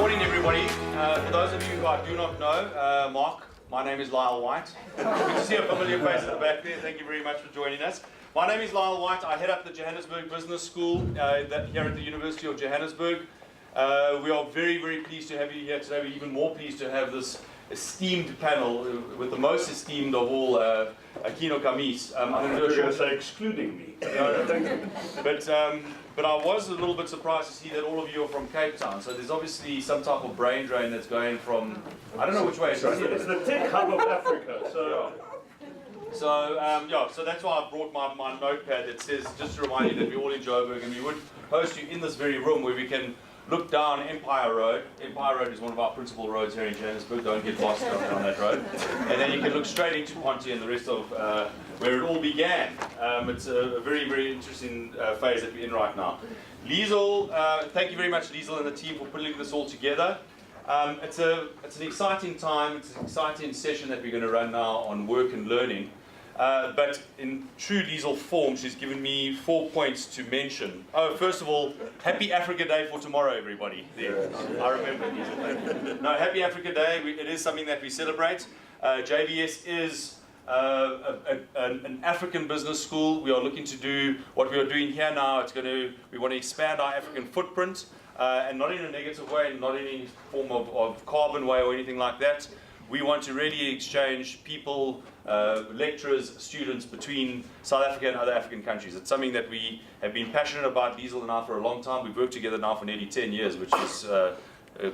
morning, everybody. For those of you who I do not know, Mark, my name is Lyal White. Good to see a familiar face at the back there. Thank you very much for joining us. My name is Lyal White. I head up the Johannesburg Business School here at the University of Johannesburg. We are very, very pleased to have you here today. We're even more pleased to have this esteemed panel with the most esteemed of all, Kieno Kammies. I'm going to do a short say excluding me. But I was a little bit surprised to see that all of you are from Cape Town. So there's obviously some type of brain drain that's going from, I don't know which way it is. It's the tech hub of Africa. So that's why I brought my notepad that says, just to remind you that we're all in Joburg, and we would host you in this very room where we can look down Empire Road. Empire Road is one of our principal roads here in Johannesburg. Don't get lost on that road. And then you can look straight into Ponte and the rest of where it all began. It's a very, very interesting phase that we're in right now. Liesl, thank you very much, Liesl and the team, for putting this all together. It's an exciting time. It's an exciting session that we're going to run now on work and learning. But in true Liesl form, she's given me 4 points to mention. Oh, first of all, Happy Africa Day for tomorrow, everybody. There. I remember Liesl. No, Happy Africa Day. It is something that we celebrate. JBS is an African business school. We are looking to do what we are doing here now. We want to expand our African footprint, and not in a negative way, not in any form of carbon way or anything like that. We want to really exchange people, lecturers, students between South Africa and other African countries. It's something that we have been passionate about, Liesl and I, for a long time. We've worked together now for nearly 10 years, which is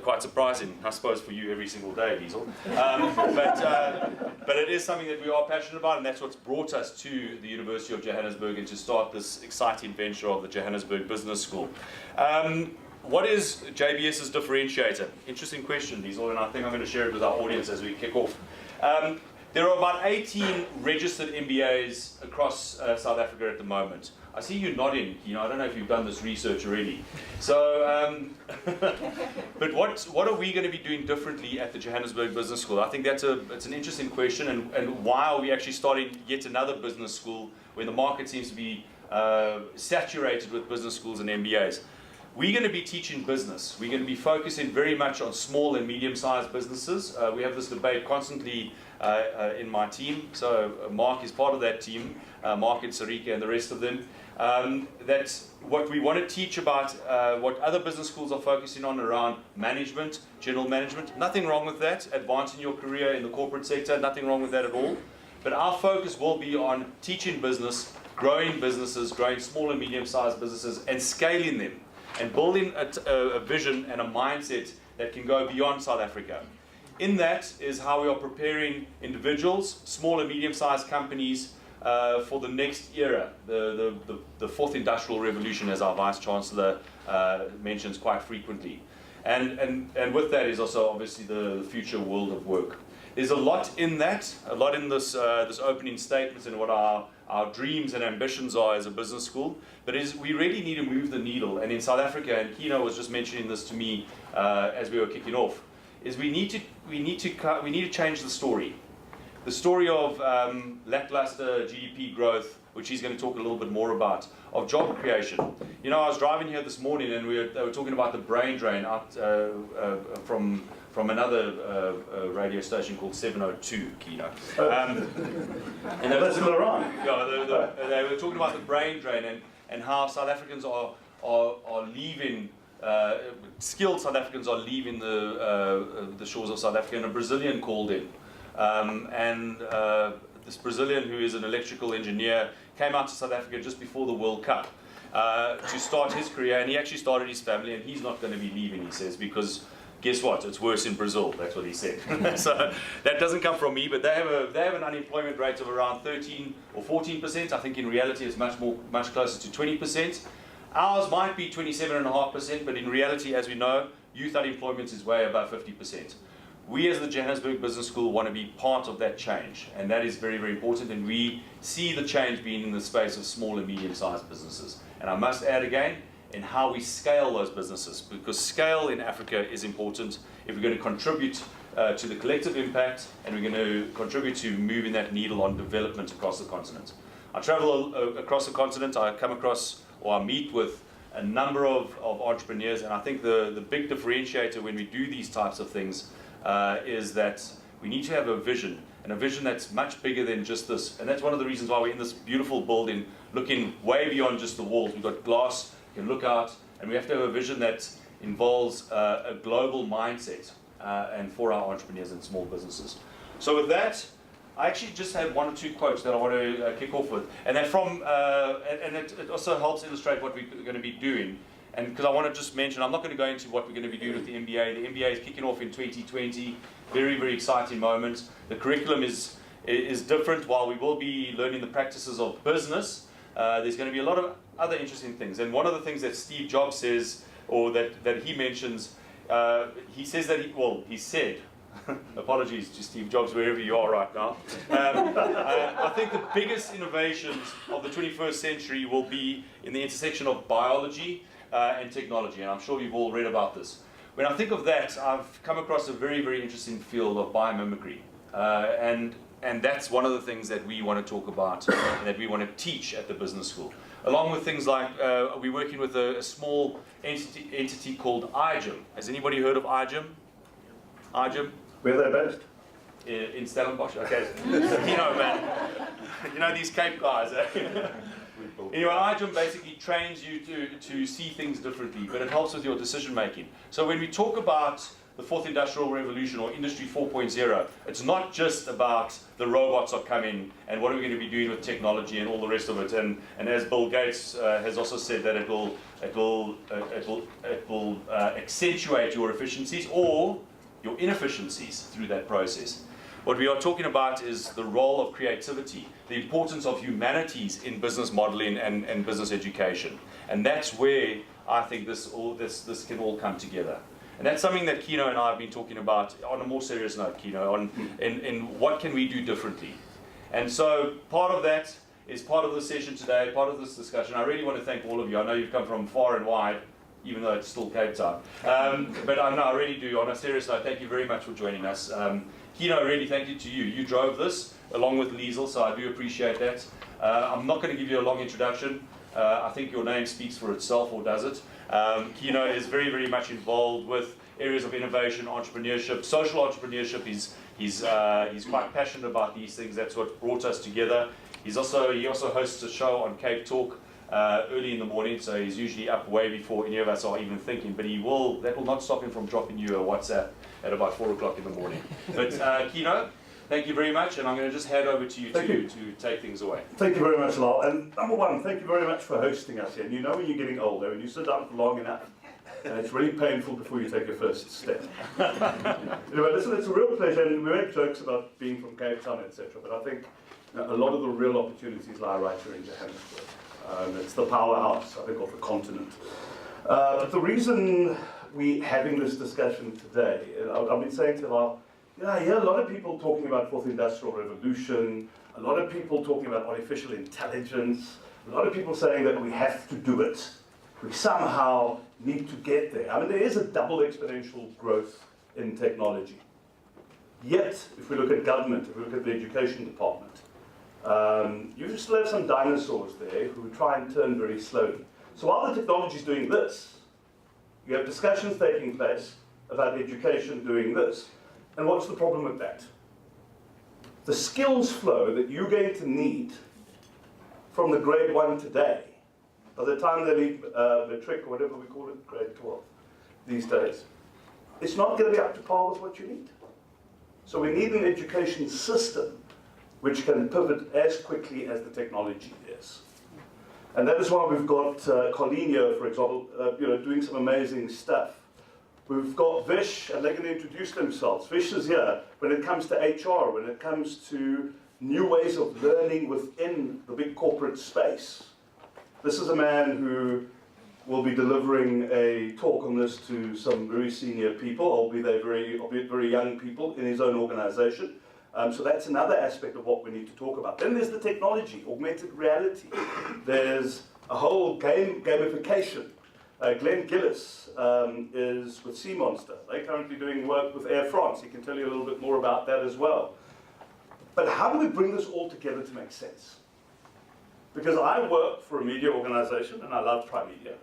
quite surprising, I suppose, for you every single day, Liesl. But it is something that we are passionate about, and that's what's brought us to the University of Johannesburg and to start this exciting venture of the Johannesburg Business School. What is JBS's differentiator? Interesting question, Liesl, and I think I'm going to share it with our audience as we kick off. There are about 18 registered MBAs across South Africa at the moment. I see you nodding, I don't know if you've done this research already. So, but what are we going to be doing differently at the Johannesburg Business School? I think it's an interesting question, and why are we actually starting yet another business school when the market seems to be saturated with business schools and MBAs? We're going to be teaching business. We're going to be focusing very much on small and medium-sized businesses. We have this debate constantly in my team. So Mark is part of that team, Mark and Sarika and the rest of them. That's what we want to teach about, what other business schools are focusing on around management, general management. Nothing wrong with that. Advancing your career in the corporate sector, nothing wrong with that at all. But our focus will be on teaching business, growing businesses, growing small and medium-sized businesses, and scaling them, and building a vision and a mindset that can go beyond South Africa. In that is how we are preparing individuals, small and medium-sized companies for the next era, the fourth industrial revolution, as our Vice Chancellor mentions quite frequently. And with that is also obviously the future world of work. There's a lot in that, a lot in this opening statements and what our dreams and ambitions are as a business school, but we really need to move the needle. And in South Africa, and Kieno was just mentioning this to me as we were kicking off, is we need to change the story. The story of lackluster GDP growth, which he's going to talk a little bit more about, of job creation. I was driving here this morning, and they were talking about the brain drain out from another radio station called 702, Kieno. And they were talking around. Yeah, they were talking about the brain drain and how South Africans are leaving. Skilled South Africans are leaving the shores of South Africa, and a Brazilian called in. This Brazilian, who is an electrical engineer, came out to South Africa just before the World Cup to start his career, and he actually started his family, and he's not going to be leaving, he says, because guess what? It's worse in Brazil. That's what he said. So that doesn't come from me, but they have an unemployment rate of around 13 or 14%. I think in reality it's much closer to 20%. Ours might be 27.5%, but in reality, as we know, youth unemployment is way above 50%. We as the Johannesburg Business School want to be part of that change, and that is very, very important, and we see the change being in the space of small and medium-sized businesses. And I must add again, in how we scale those businesses, because scale in Africa is important if we're going to contribute to the collective impact, and we're going to contribute to moving that needle on development across the continent. I travel across the continent, I come across or I meet with a number of entrepreneurs, and I think the big differentiator when we do these types of things is that we need to have a vision, and a vision that's much bigger than just this. And that's one of the reasons why we're in this beautiful building, looking way beyond just the walls. We've got glass, you can look out, and we have to have a vision that involves a global mindset and for our entrepreneurs and small businesses. So with that, I actually just have one or two quotes that I want to kick off with, and they're from, and it also helps illustrate what we're going to be doing. And because I want to just mention, I'm not going to go into what we're going to be doing with the MBA. The MBA is kicking off in 2020. Very, very exciting moment. The curriculum is different. While we will be learning the practices of business, there's going to be a lot of other interesting things. And one of the things that Steve Jobs says, or that he mentions, he says that he said, apologies to Steve Jobs, wherever you are right now. I think the biggest innovations of the 21st century will be in the intersection of biology and technology, and I'm sure you've all read about this. When I think of that, I've come across a very, very interesting field of biomimicry, and that's one of the things that we want to talk about and that we want to teach at the business school. Along with things like, we're working with a small entity called iGym. Has anybody heard of iGym? iGym? Where are they based? In Stellenbosch. Okay. You know, man. You know these Cape guys. Anyway, iGym basically trains you to see things differently, but it helps with your decision making. So when we talk about the fourth industrial revolution or industry 4.0, it's not just about the robots are coming and what are we going to be doing with technology and all the rest of it. And as Bill Gates has also said, that it will accentuate your efficiencies or your inefficiencies through that process. What we are talking about is the role of creativity, the importance of humanities in business modeling and business education. And that's where I think this can all come together. And that's something that Kieno and I have been talking about on a more serious note, Kieno, in what can we do differently. And so part of that is part of the session today, part of this discussion. I really want to thank all of you. I know you've come from far and wide, even though it's still Cape Town. But I really do, on a serious note, thank you very much for joining us. Kieno, really thank you to you. You drove this along with Lyal, so I do appreciate that. I'm not going to give you a long introduction. I think your name speaks for itself, or does it? Kieno is very, very much involved with areas of innovation, entrepreneurship, social entrepreneurship. He's quite passionate about these things. That's what brought us together. He also hosts a show on Cape Talk early in the morning, so he's usually up way before any of us are even thinking, but that will not stop him from dropping you a WhatsApp at about 4 o'clock in the morning. But Kieno, thank you very much, and I'm going to just hand over to you to take things away. Thank you very much, Lyal. And number one, thank you very much for hosting us here. And you know when you're getting older, when you sit down for long enough, and it's really painful before you take your first step. Anyway, listen, it's a real pleasure, and we make jokes about being from Cape Town, etc., but I think a lot of the real opportunities lie right here in Johannesburg. It's the powerhouse, I think, of the continent. But the reason we're having this discussion today, I've been saying to Lyal, I hear a lot of people talking about fourth industrial revolution, a lot of people talking about artificial intelligence, a lot of people saying that we have to do it. We somehow need to get there. I mean, there is a double exponential growth in technology. Yet, if we look at government, if we look at the education department, you still have some dinosaurs there who try and turn very slowly. So while the technology is doing this, you have discussions taking place about education doing this. And what's the problem with that? The skills flow that you're going to need from the grade 1 today, by the time they leave matric or whatever we call it, grade 12 these days, it's not going to be up to par with what you need. So we need an education system which can pivot as quickly as the technology is. And that is why we've got Colleen here, for example, doing some amazing stuff. We've got Vish, and they're going to introduce themselves. Vish is here when it comes to HR, when it comes to new ways of learning within the big corporate space. This is a man who will be delivering a talk on this to some very senior people, albeit very young people in his own organization. So that's another aspect of what we need to talk about. Then there's the technology, augmented reality. There's a whole gamification. Glen Gillis is with Sea Monster. They're currently doing work with Air France. He can tell you a little bit more about that as well. But how do we bring this all together to make sense? Because I work for a media organization, and I love Prime Media.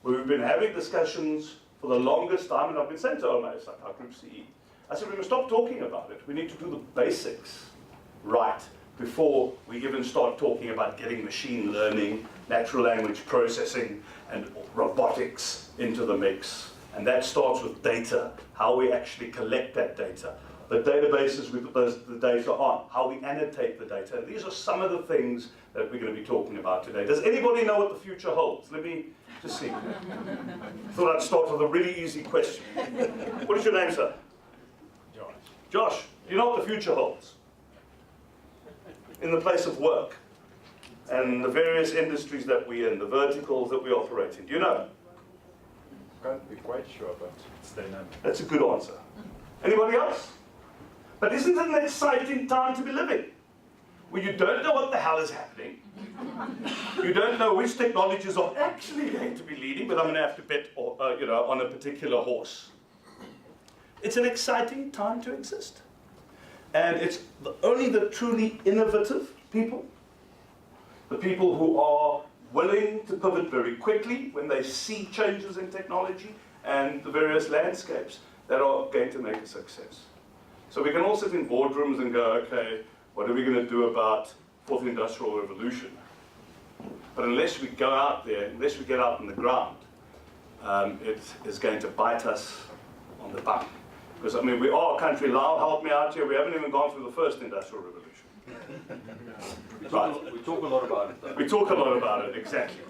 where we've been having discussions for the longest time, and I've been saying to Omar, it's like our Group CE, I said, we must stop talking about it. We need to do the basics right before we even start talking about getting machine learning, natural language processing, and robotics into the mix. And that starts with data, how we actually collect that data. The databases we put the data on, how we annotate the data. And these are some of the things that we're going to be talking about today. Does anybody know what the future holds? Let me just see. Thought I'd start with a really easy question. What is your name, sir? Josh. Josh, do you know what the future holds? In the place of work and the various industries that we're in, the verticals that we operate in. Do you know? Can't be quite sure, but it's dynamic. That's a good answer. Anybody else? But isn't it an exciting time to be living? Where you don't know what the hell is happening. You don't know which technologies are actually going to be leading, but I'm going to have to bet on a particular horse. It's an exciting time to exist. And it's only the truly innovative people, the people who are willing to pivot very quickly when they see changes in technology and the various landscapes, that are going to make a success. So we can all sit in boardrooms and go, okay, what are we going to do about fourth industrial revolution? But unless we go out there, unless we get out on the ground, it is going to bite us on the bum. Because, I mean, we are a country, Lyal, help me out here, we haven't even gone through the first industrial revolution. We talk a lot about it, though. We talk a lot about it, exactly.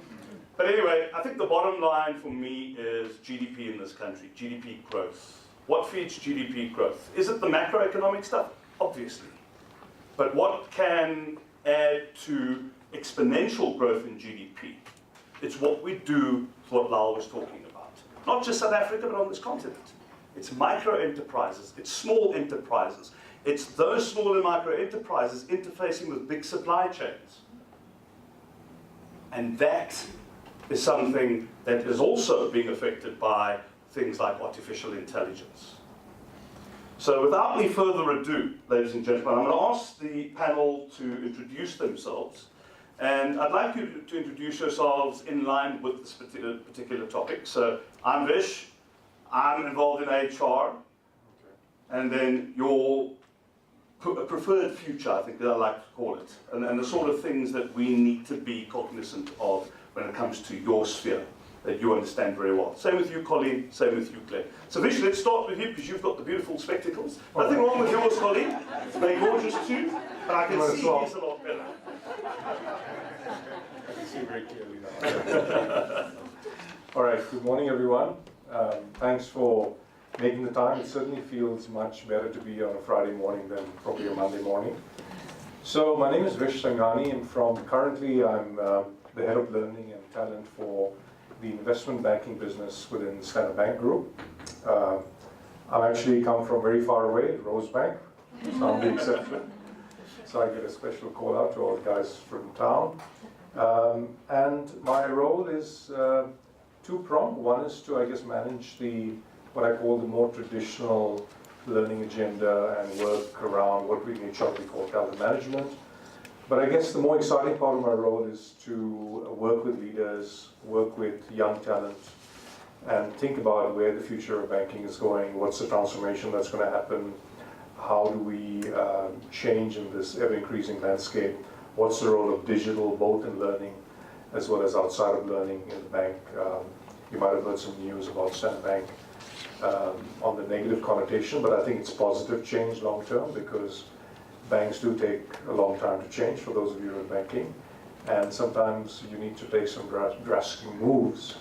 But anyway, I think the bottom line for me is GDP in this country, GDP growth. What feeds GDP growth? Is it the macroeconomic stuff? Obviously. But what can add to exponential growth in GDP? It's what we do, what Lyal was talking about. Not just South Africa, but on this continent. It's micro enterprises, it's small enterprises. It's those small and micro enterprises interfacing with big supply chains. And that is something that is also being affected by things like artificial intelligence. So without any further ado, ladies and gentlemen, I'm going to ask the panel to introduce themselves. And I'd like you to introduce yourselves in line with this particular topic. So I'm Vish, I'm involved in HR, and then your preferred future, I think that I like to call it, and the sort of things that we need to be cognizant of when it comes to your sphere, that you understand very well. Same with you, Colleen, same with you, Glen. So Vish, let's start with you, because you've got the beautiful spectacles. Nothing wrong with yours, Colleen. It's very gorgeous too, but I can see his a lot better. I can see very clearly now. All right, good morning, everyone. Thanks for making the time. It certainly feels much better to be on a Friday morning than probably a Monday morning. So my name is Vish Sanghani, and currently I'm the head of learning and talent for the investment banking business within Standard Bank Group. I actually come from very far away, Rosebank, so I'm the exception. So I get a special call out to all the guys from town. And my role is two-pronged. One is to, I guess, manage what I call the more traditional learning agenda and work around what we in HR call talent management. But I guess the more exciting part of my role is to work with leaders, work with young talent, and think about where the future of banking is going, what's the transformation that's going to happen, how do we change in this ever-increasing landscape, what's the role of digital, both in learning as well as outside of learning in the bank. You might have heard some news about Standard Bank on the negative connotation, but I think it's positive change long term, because banks do take a long time to change, for those of you in banking, and sometimes you need to take some drastic moves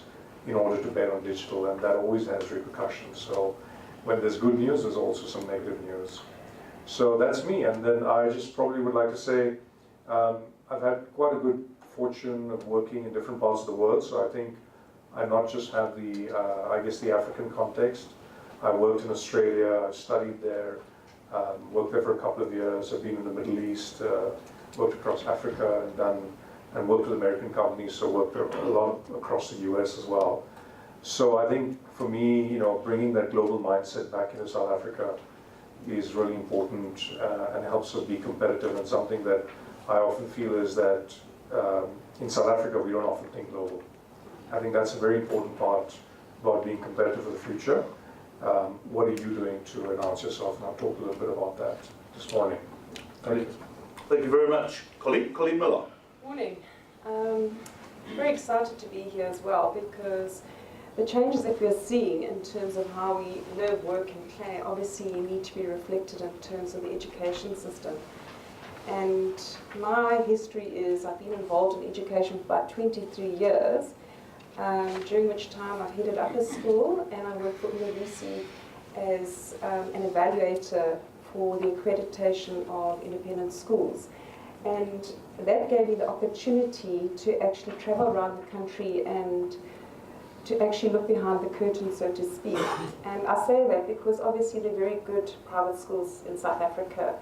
in order to bet on digital, and that always has repercussions. So when there's good news, there's also some negative news. So that's me, and then I just probably would like to say I've had quite a good fortune of working in different parts of the world, so I think I not just have the African context. I worked in Australia, I studied there, worked there for a couple of years. I've been in the Middle East, worked across Africa, and worked with American companies, so worked a lot across the US as well. So I think for me, bringing that global mindset back into South Africa is really important and helps us be competitive, and something that I often feel is that in South Africa we don't often think global. I think that's a very important part about being competitive for the future. What are you doing to enhance yourself? And I'll talk a little bit about that this morning. Thank you. Thank you very much. Colleen Millar. Morning. Very excited to be here as well, because the changes that we're seeing in terms of how we live, work and play obviously need to be reflected in terms of the education system. And my history is I've been involved in education for about 23 years, during which time I've headed up a school and I worked for UNIVESI as an evaluator for the accreditation of independent schools. And that gave me the opportunity to actually travel around the country and to actually look behind the curtain, so to speak. And I say that because obviously they're very good private schools in South Africa,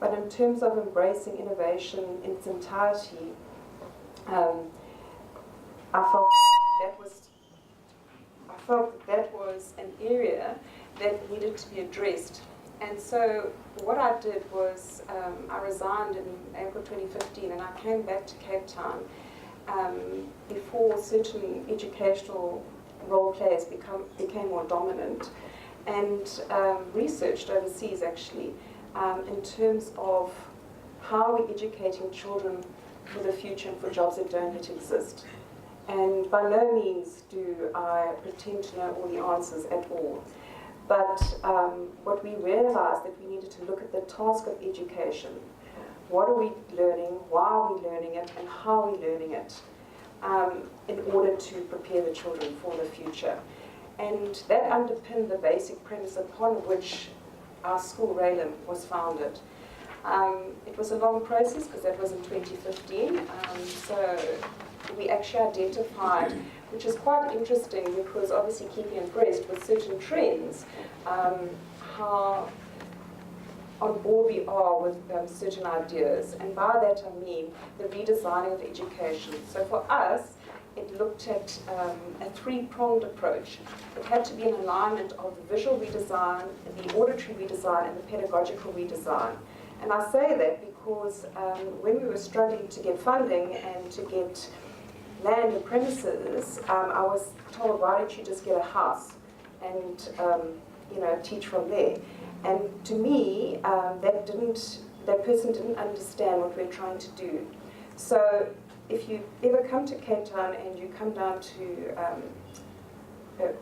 but in terms of embracing innovation in its entirety, I felt that was an area that needed to be addressed. And so what I did was I resigned in April 2015 and I came back to Cape Town before certain educational role players became more dominant, and researched overseas actually in terms of how we're educating children for the future and for jobs that don't yet exist. And by no means do I pretend to know all the answers at all. But what we realized that we needed to look at the task of education. What are we learning, why are we learning it, and how are we learning it, in order to prepare the children for the future. And that underpinned the basic premise upon which our school, Rallim, was founded. It was a long process because that was in 2015. So we actually identified, which is quite interesting because obviously keeping abreast with certain trends, how on board we are with certain ideas. And by that I mean the redesigning of education. So for us, it looked at a three-pronged approach. It had to be an alignment of the visual redesign, the auditory redesign, and the pedagogical redesign. And I say that because when we were struggling to get funding and to get land and premises, I was told, why don't you just get a house and teach from there? And to me, that person didn't understand what we're trying to do. So if you ever come to Cape Town and you come down to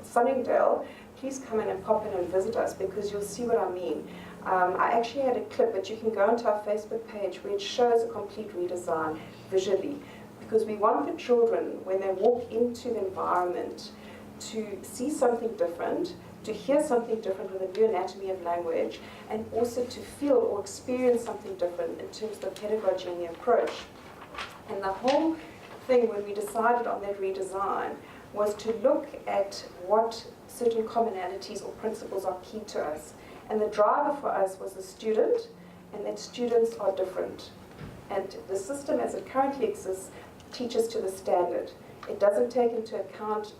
Sunningdale, please come in and pop in and visit us, because you'll see what I mean. I actually had a clip, but you can go onto our Facebook page where it shows a complete redesign visually, because we want the children, when they walk into the environment, to see something different, to hear something different with a new anatomy of language, and also to feel or experience something different in terms of the pedagogy and the approach. And the whole thing, when we decided on that redesign, was to look at what certain commonalities or principles are key to us. And the driver for us was the student, and that students are different. And the system as it currently exists teaches to the standard. It doesn't take into account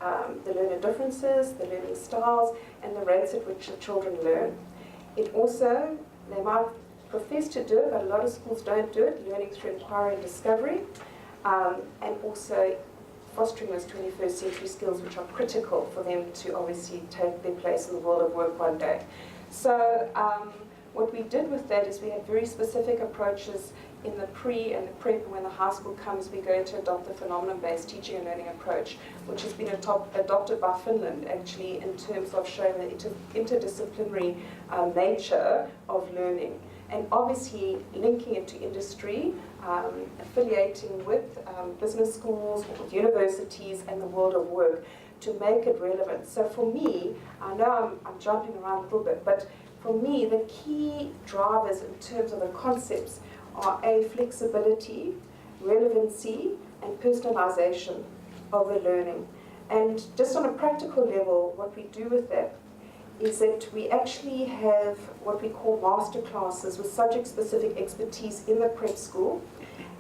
the learner differences, the learning styles, and the rates at which the children learn. It also, they might profess to do it, but a lot of schools don't do it, learning through inquiry and discovery, and also fostering those 21st century skills which are critical for them to obviously take their place in the world of work one day. So what we did with that is we had very specific approaches in the pre and the prep, and when the high school comes, we go to adopt the phenomenon-based teaching and learning approach, which has been adopted by Finland, actually, in terms of showing the interdisciplinary nature of learning. And obviously linking it to industry, affiliating with business schools, with universities, and the world of work to make it relevant. So for me, I know I'm jumping around a little bit, but for me, the key drivers in terms of the concepts are flexibility, relevancy, and personalization of the learning. And just on a practical level, what we do with that is that we actually have what we call master classes with subject-specific expertise in the prep school,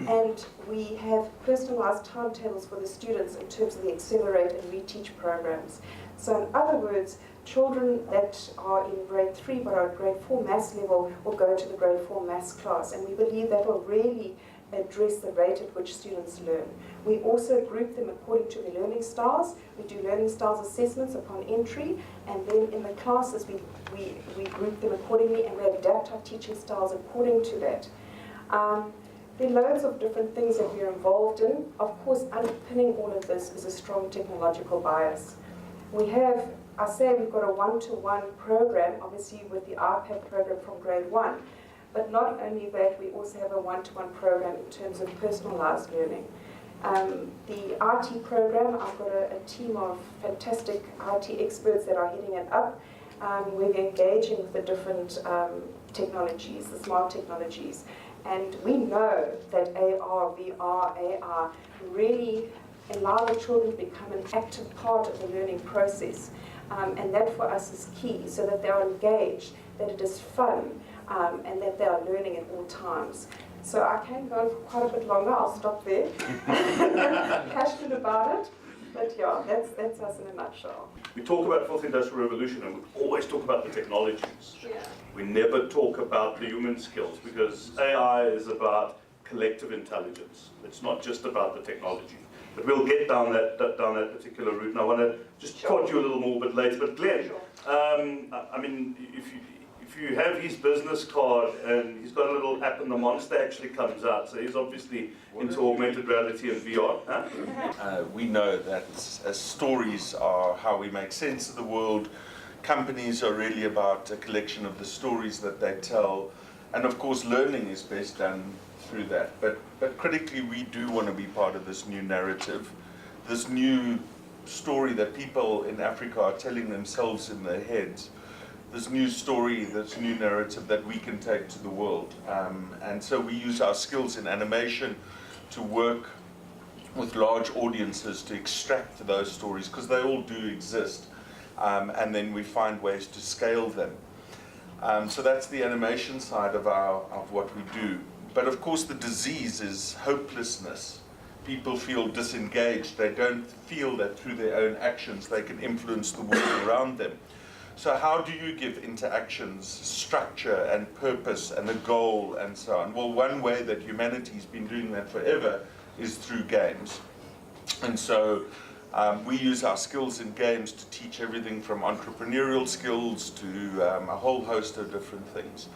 and we have personalized timetables for the students in terms of the accelerate and reteach programs. So in other words, children that are in grade 3 but are at grade 4 maths level will go to the grade 4 maths class, and we believe that will really address the rate at which students learn. We also group them according to their learning styles. We do learning styles assessments upon entry, and then in the classes we group them accordingly, and we adapt our teaching styles according to that. There are loads of different things that we're involved in. Of course, underpinning all of this is a strong technological bias. We have, I say we've got a one-to-one program, obviously with the iPad program from grade 1, but not only that, we also have a one-to-one program in terms of personalized learning. The IT program, I've got a team of fantastic IT experts that are heading it up. We're engaging with the different technologies, the smart technologies. And we know that AR, VR, AR really allow the children to become an active part of the learning process. And that for us is key, so that they are engaged, that it is fun, and that they are learning at all times. So I can go on for quite a bit longer, I'll stop there. I'm passionate about it, but yeah, that's us in a nutshell. We talk about the fourth industrial revolution, and we always talk about the technologies. Yeah. We never talk about the human skills, because AI is about collective intelligence. It's not just about the technology. But we'll get down that particular route, and I want to just prod you a little more bit later. But Glen, I mean, if you have his business card, and he's got a little app, and the monster actually comes out, so he's obviously into augmented reality and VR. Huh? We know that stories are how we make sense of the world. Companies are really about a collection of the stories that they tell, and of course learning is best done through that. But critically, we do want to be part of this new narrative, this new story that people in Africa are telling themselves in their heads, this new story, this new narrative that we can take to the world. And so we use our skills in animation to work with large audiences to extract those stories, because they all do exist, and then we find ways to scale them. So that's the animation side of what we do. But of course the disease is hopelessness. People feel disengaged. They don't feel that through their own actions they can influence the world around them. So how do you give interactions structure and purpose and a goal and so on? Well, one way that humanity's been doing that forever is through games. And so we use our skills in games to teach everything from entrepreneurial skills to a whole host of different things.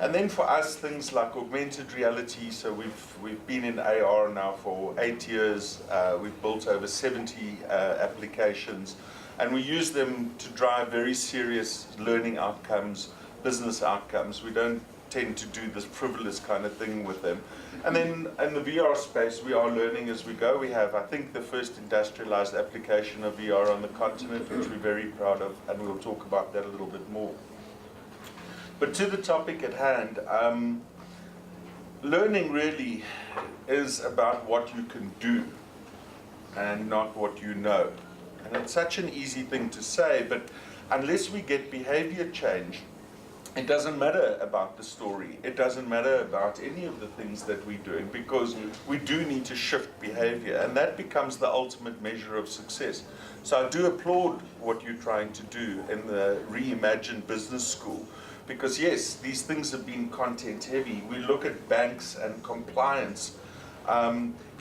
And then for us, things like augmented reality. So we've been in AR now for 8 years. We've built over 70 applications. And we use them to drive very serious learning outcomes, business outcomes. We don't tend to do this frivolous kind of thing with them. And then in the VR space, we are learning as we go. We have, I think, the first industrialized application of VR on the continent, which we're very proud of, and we'll talk about that a little bit more. But to the topic at hand, learning really is about what you can do and not what you know. And it's such an easy thing to say, but unless we get behavior change, it doesn't matter about the story. It doesn't matter about any of the things that we're doing, because we do need to shift behavior, and that becomes the ultimate measure of success. So I do applaud what you're trying to do in the Reimagined Business School, because yes, these things have been content heavy. We look at banks and compliance.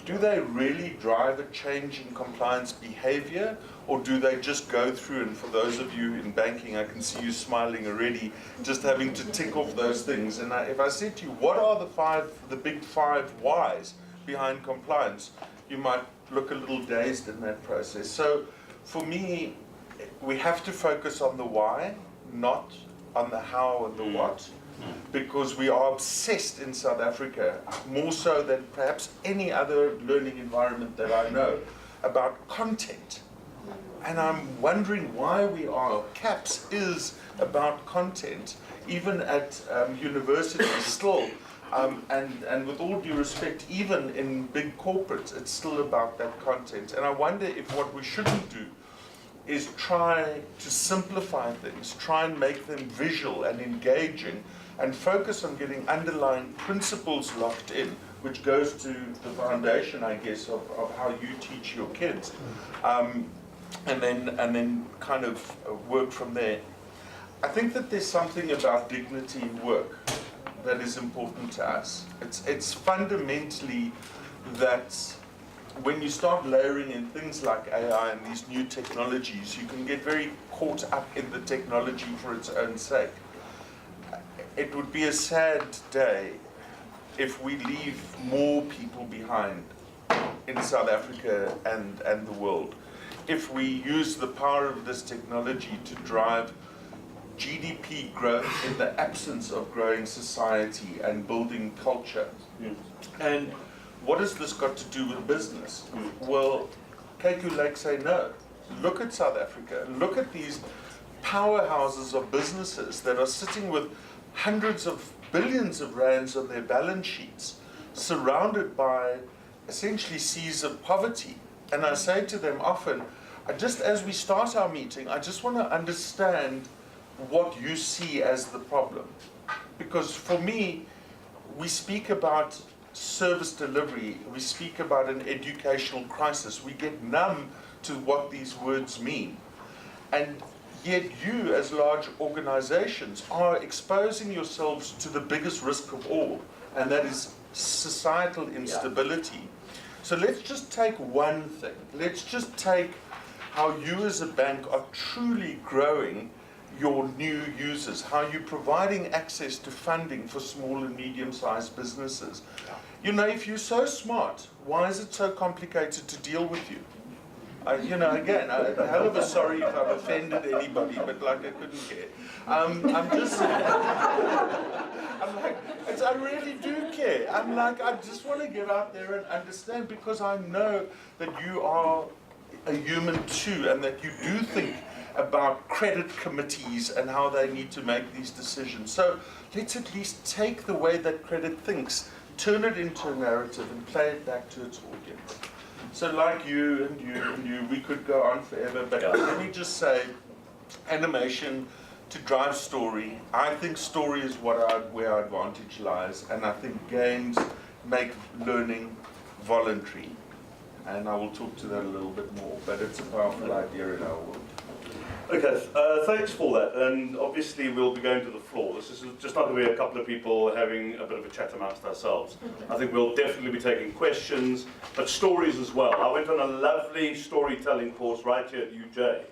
Do they really drive a change in compliance behavior, or do they just go through, and for those of you in banking, I can see you smiling already, just having to tick off those things. And if I said to you, what are the big five whys behind compliance, you might look a little dazed in that process. So for me, we have to focus on the why, not on the how and the what. Because we are obsessed in South Africa, more so than perhaps any other learning environment that I know, about content. And I'm wondering why we are. CAPS is about content, even at universities still. And with all due respect, even in big corporates, it's still about that content. And I wonder if what we shouldn't do is try to simplify things, try and make them visual and engaging, and focus on getting underlying principles locked in, which goes to the foundation, I guess, of how you teach your kids, and then kind of work from there. I think that there's something about dignity in work. that is important to us. It's fundamentally that when you start layering in things like AI and these new technologies, you can get very caught up in the technology for its own sake. It would be a sad day if we leave more people behind in South Africa and the world. If we use the power of this technology to drive GDP growth in the absence of growing society and building culture. And what has this got to do with business? Well, Keku Lake say no. Look at South Africa. Look at these powerhouses of businesses that are sitting with hundreds of billions of rands on their balance sheets, surrounded by essentially seas of poverty. And I say to them often, just as we start our meeting, I just want to understand what you see as the problem. Because for me, we speak about service delivery, we speak about an educational crisis, we get numb to what these words mean. And yet you, as large organizations, are exposing yourselves to the biggest risk of all, and that is societal instability. So let's just take one thing. Let's just take how you as a bank are truly growing your new users, how you're providing access to funding for small and medium-sized businesses. You know, if you're so smart, why is it so complicated to deal with you? You know, again, I'm a hell of a sorry if I've offended anybody, but like I couldn't care. I'm just, I'm like, I really do care. I'm like, I just want to get out there and understand, because I know that you are a human too, and that you do think about credit committees and how they need to make these decisions. So let's at least take the way that credit thinks, turn it into a narrative and play it back to its audience. So like you and you and you, we could go on forever, but let me just say, animation to drive story. I think story is where our advantage lies, and I think games make learning voluntary. And I will talk to that a little bit more, but it's a powerful idea in our world. Okay, thanks for that. And obviously we'll be going to the floor. This is just not going to be a couple of people having a bit of a chat amongst ourselves. I think we'll definitely be taking questions, but stories as well. I went on a lovely storytelling course right here at UJ.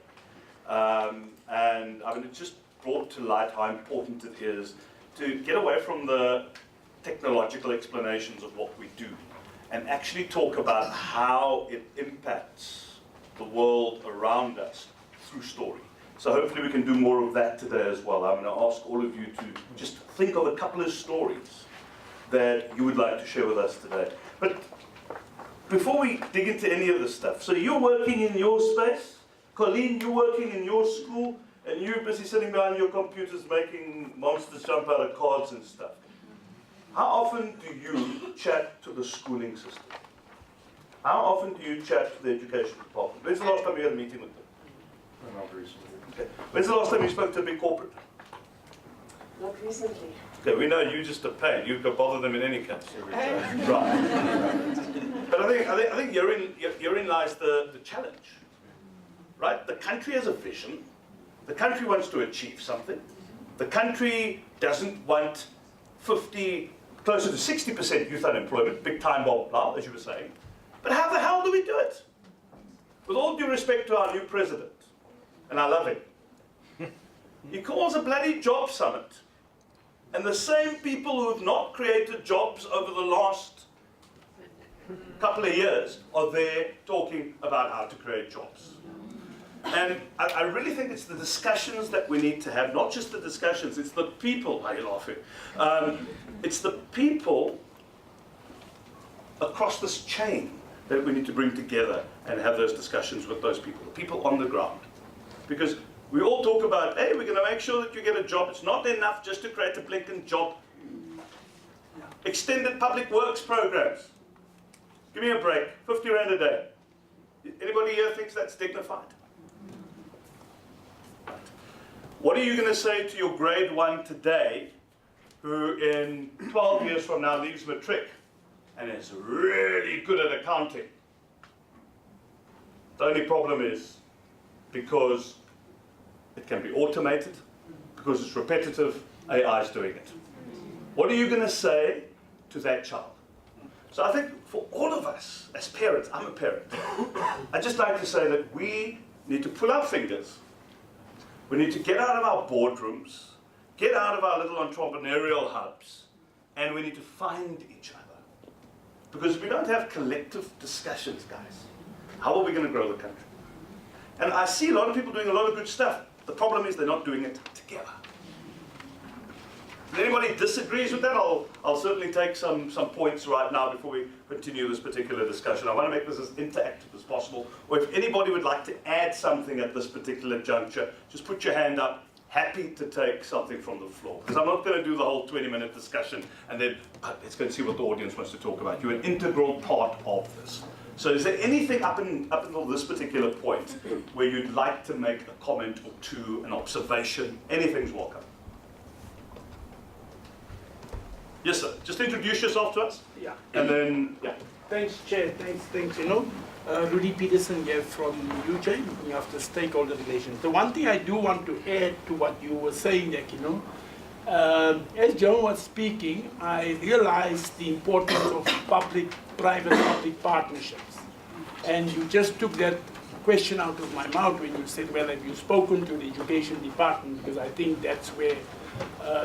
And I mean, it just brought to light how important it is to get away from the technological explanations of what we do and actually talk about how it impacts the world around us through story. So hopefully we can do more of that today as well. I'm going to ask all of you to just think of a couple of stories that you would like to share with us today. But before we dig into any of this stuff, so you're working in your space, Colleen, you're working in your school, and you're busy sitting behind your computers making monsters jump out of cards and stuff. How often do you chat to the schooling system? How often do you chat to the education department? When's the last time you had a meeting with them? Not recently. Okay. When's the last time you spoke to a big corporate? Not recently. Okay, we know you're just a pain. You can bother them in any case. Right. But I think herein lies the challenge. Right? The country has a vision. The country wants to achieve something. The country doesn't want 50, closer to 60% youth unemployment, big time, blah, blah, blah, as you were saying. But how the hell do we do it? With all due respect to our new president, and I love him, he calls a bloody job summit. And the same people who have not created jobs over the last couple of years are there talking about how to create jobs. And I really think it's the discussions that we need to have, not just the discussions, it's the people. Why are you laughing? It's the people across this chain that we need to bring together and have those discussions with those people, the people on the ground. Because we all talk about, hey, we're going to make sure that you get a job. It's not enough just to create a blinking job. Extended public works programs. Give me a break, 50 rand a day. Anybody here thinks that's dignified? What are you going to say to your grade 1 today, who in 12 years from now leaves matric and is really good at accounting? The only problem is because it can be automated, because it's repetitive, AI is doing it. What are you going to say to that child? So I think for all of us as parents, I'm a parent, I'd just like to say that we need to pull our fingers. We need to get out of our boardrooms, get out of our little entrepreneurial hubs, and we need to find each other. Because if we don't have collective discussions, guys, how are we going to grow the country? And I see a lot of people doing a lot of good stuff. The problem is they're not doing it together. If anybody disagrees with that, I'll certainly take some points right now before we continue this particular discussion. I want to make this as interactive as possible. Or if anybody would like to add something at this particular juncture, just put your hand up. Happy to take something from the floor. Because I'm not going to do the whole 20-minute discussion and then let's go and see what the audience wants to talk about. You're an integral part of this. So is there anything up until this particular point where you'd like to make a comment or two, an observation? Anything's welcome. Yes, sir. Just introduce yourself to us. Yeah. And then, yeah. Thanks, Chair. Thanks. Rudy Peterson here from UJ, looking after stakeholder relations. The one thing I do want to add to what you were saying there, as John was speaking, I realized the importance of private-public partnerships. And you just took that question out of my mouth when you said, well, have you spoken to the education department? Because I think that's where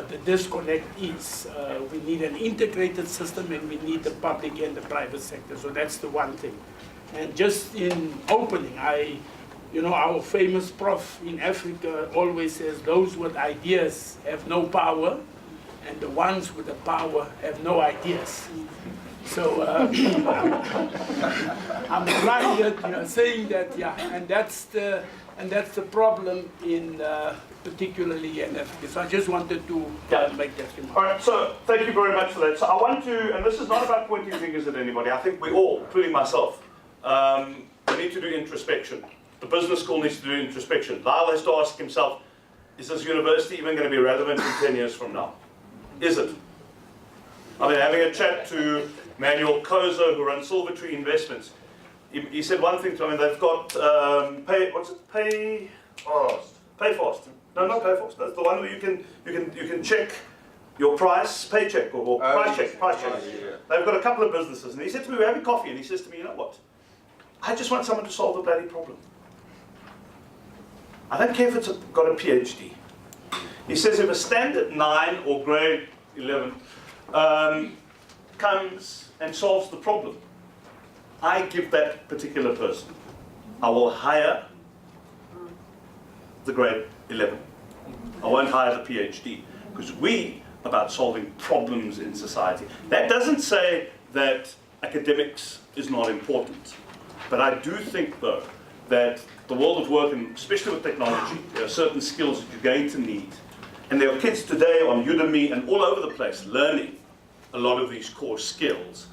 the disconnect is. We need an integrated system and we need the public and the private sector. So that's the one thing. And just in opening, our famous Prof in Africa always says those with ideas have no power and the ones with the power have no ideas. So I'm glad that you're saying that, yeah, and that's the problem in particularly in Africa. So I just wanted to make that remark. All right, so thank you very much for that. So I want to, and this is not about pointing fingers at anybody, I think we all, including myself, we need to do introspection. The business school needs to do introspection. Lyal has to ask himself, is this university even going to be relevant in 10 years from now? Is it? I've been having a chat to Manuel Kozo, who runs Silvertree Investments. He said one thing to me, they've got Pay Fast. No, not Pay Fast. That's the one where you can check your price, paycheck, or price check. Yeah. They've got a couple of businesses. And he said to me, we're having coffee, and he says to me, you know what? I just want someone to solve the bloody problem. I don't care if it's got a PhD. He says if a standard 9 or grade 11 comes and solves the problem, I give that particular person. I will hire the grade 11. I won't hire the PhD, because we are about solving problems in society. That doesn't say that academics is not important. But I do think, though, that the world of work, and especially with technology, there are certain skills that you're going to need. And there are kids today on Udemy and all over the place learning a lot of these core skills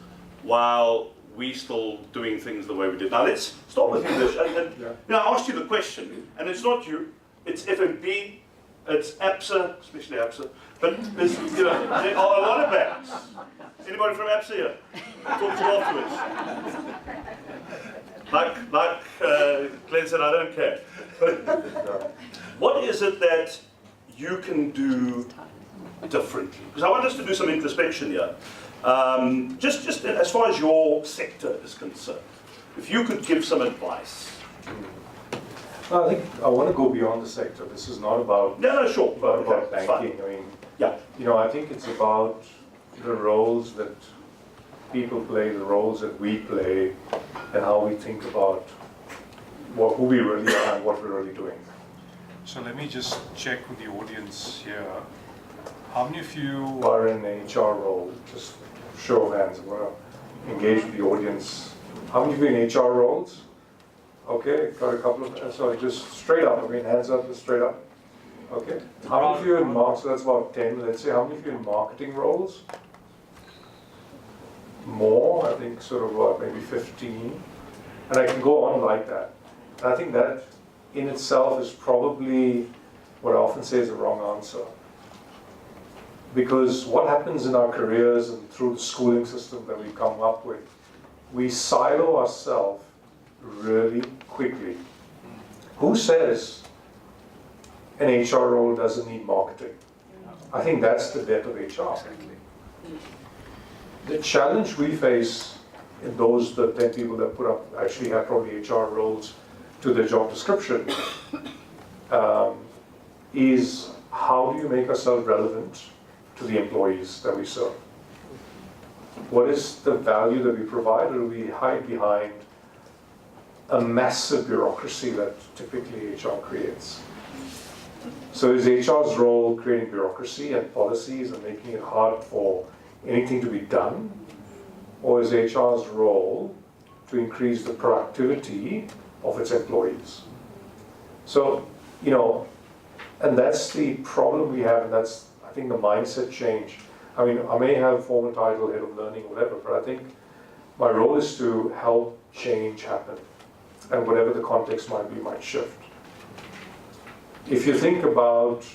while we're still doing things the way we did. Now let's start with English. And I asked you the question, and it's not you, it's FNB, it's APSA, especially APSA, but there's, there are a lot of banks. Anybody from APSA here? Talk to you afterwards. Like Glenn said, I don't care. But what is it that you can do differently? Because I want us to do some introspection here. Just as far as your sector is concerned, if you could give some advice. I think I want to go beyond the sector. This is not about Sure. about banking. I mean, I think it's about the roles that people play, the roles that we play, and how we think about who we really are and what we're really doing. So let me just check with the audience here. How many of you are in an HR role? Just show of hands. We're engage with the audience. How many of you in HR roles? Okay, got a couple of. So just straight up. I mean, hands up, just straight up. Okay. How many of you in marketing? So that's about 10. Let's say how many of you in marketing roles? More, I think, sort of about maybe 15. And I can go on like that. And I think that in itself is probably what I often say is the wrong answer. Because what happens in our careers and through the schooling system that we come up with, we silo ourselves really quickly. Who says an HR role doesn't need marketing? I think that's the death of HR. The challenge we face in those, the 10 people that put up, actually have probably HR roles to their job description, is how do you make ourselves relevant to the employees that we serve? What is the value that we provide, or do we hide behind a massive bureaucracy that typically HR creates? So is HR's role creating bureaucracy and policies and making it hard for anything to be done? Or is HR's role to increase the productivity of its employees? So, you know, and that's the problem we have, and that's, I think, the mindset change. I mean, I may have formal title, head of learning, whatever, but I think my role is to help change happen, and whatever the context might be, might shift. If you think about,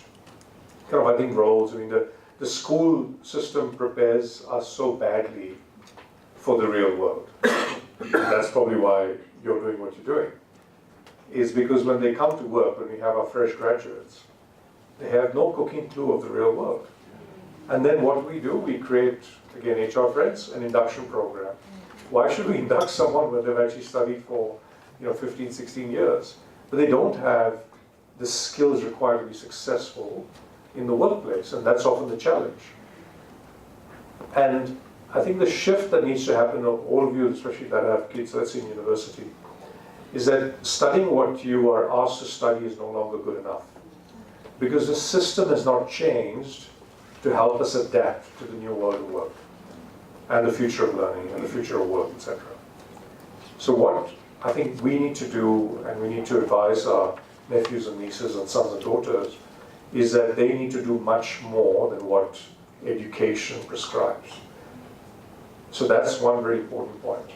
kind of, I think, roles, I mean, the school system prepares us so badly for the real world. That's probably why you're doing what you're doing. Is because when they come to work, when we have our fresh graduates, they have no cooking clue of the real world. And then what we do, we create, again, HR Friends, an induction program. Why should we induct someone when they've actually studied for 15, 16 years, but they don't have the skills required to be successful in the workplace? And that's often the challenge. And I think the shift that needs to happen, of all of you, especially that have kids, let's say in university, is that studying what you are asked to study is no longer good enough. Because the system has not changed to help us adapt to the new world of work, and the future of learning, and the future of work, etc. So what I think we need to do, and we need to advise our nephews and nieces and sons and daughters, is that they need to do much more than what education prescribes. So that's one very important point.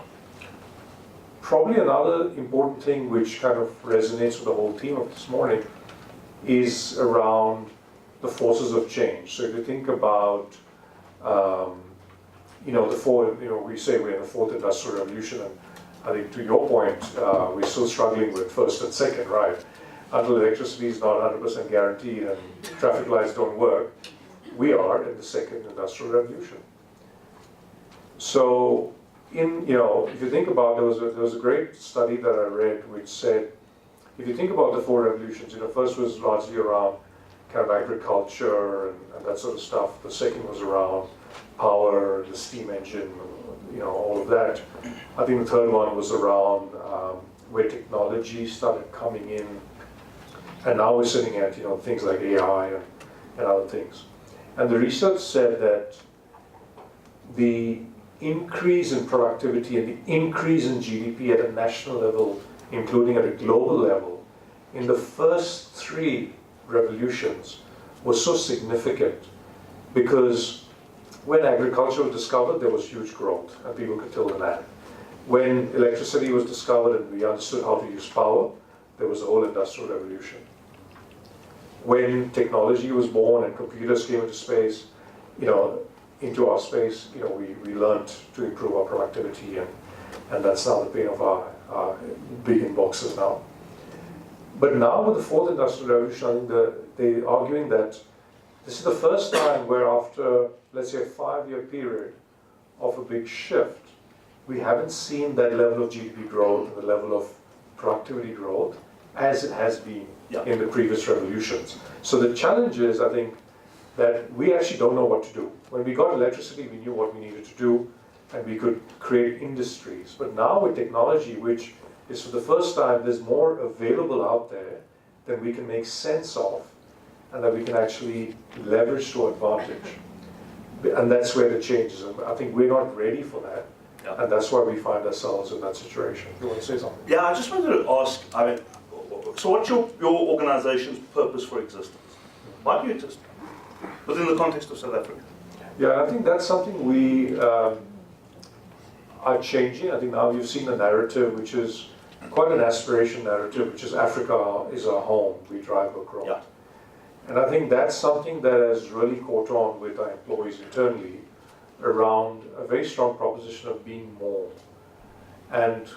Probably another important thing which kind of resonates with the whole theme of this morning is around the forces of change. So if you think about, we say we're in the fourth industrial revolution, and I think to your point, we're still struggling with first and second, right? Until electricity is not 100% guaranteed and traffic lights don't work, we are in the second industrial revolution. So, if you think about, there was a great study that I read which said, if you think about the four revolutions, first was largely around kind of agriculture and that sort of stuff. The second was around power, the steam engine, all of that. I think the third one was around where technology started coming in, and now we're sitting at things like AI and other things. And the research said that the increase in productivity and the increase in GDP at a national level, including at a global level, in the first three revolutions was so significant because when agriculture was discovered, there was huge growth and people could till the land. When electricity was discovered and we understood how to use power, there was a whole industrial revolution. When technology was born and computers came into space, into our space, we learned to improve our productivity, and that's now the pain of our big inboxes now. But now with the fourth industrial revolution, I think they're arguing that this is the first time where after, let's say, a 5-year period of a big shift, we haven't seen that level of GDP growth and the level of productivity growth as it has been in the previous revolutions. So the challenge is, I think, that we actually don't know what to do. When we got electricity, we knew what we needed to do, and we could create industries. But now with technology, which is for the first time, there's more available out there than we can make sense of, and that we can actually leverage to advantage. And that's where the change is. I think we're not ready for that, and that's why we find ourselves in that situation. You want to say something? Yeah, I just wanted to ask, so what's your organization's purpose for existence? Why do you exist within the context of South Africa? Yeah, I think that's something we are changing. I think now you've seen the narrative, which is quite an aspiration narrative, which is Africa is our home, we drive our growth. Yeah. And I think that's something that has really caught on with our employees internally around a very strong proposition of being more. And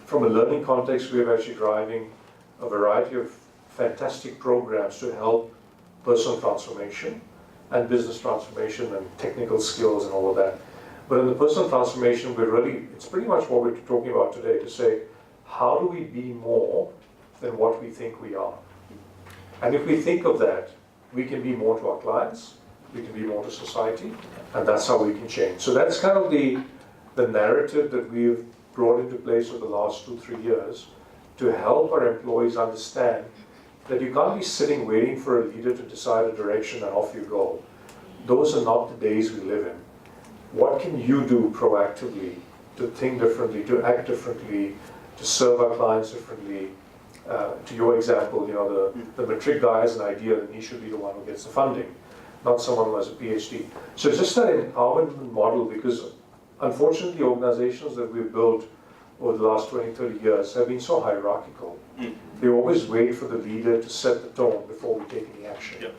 from a learning context, we're actually driving a variety of fantastic programs to help personal transformation and business transformation and technical skills and all of that. But in the personal transformation, it's pretty much what we're talking about today, to say, how do we be more than what we think we are? And if we think of that, we can be more to our clients, we can be more to society, and that's how we can change. So that's kind of the narrative that we've brought into place over the last 2-3 years to help our employees understand that you can't be sitting waiting for a leader to decide a direction and off you go. Those are not the days we live in. What can you do proactively to think differently, to act differently, to serve our clients differently? To your example, you know, the matric guy has an idea that he should be the one who gets the funding, not someone who has a PhD. So it's just an empowerment model, because unfortunately organizations that we've built over the last 20-30 years have been so hierarchical. They always wait for the leader to set the tone before we take any action. Yep.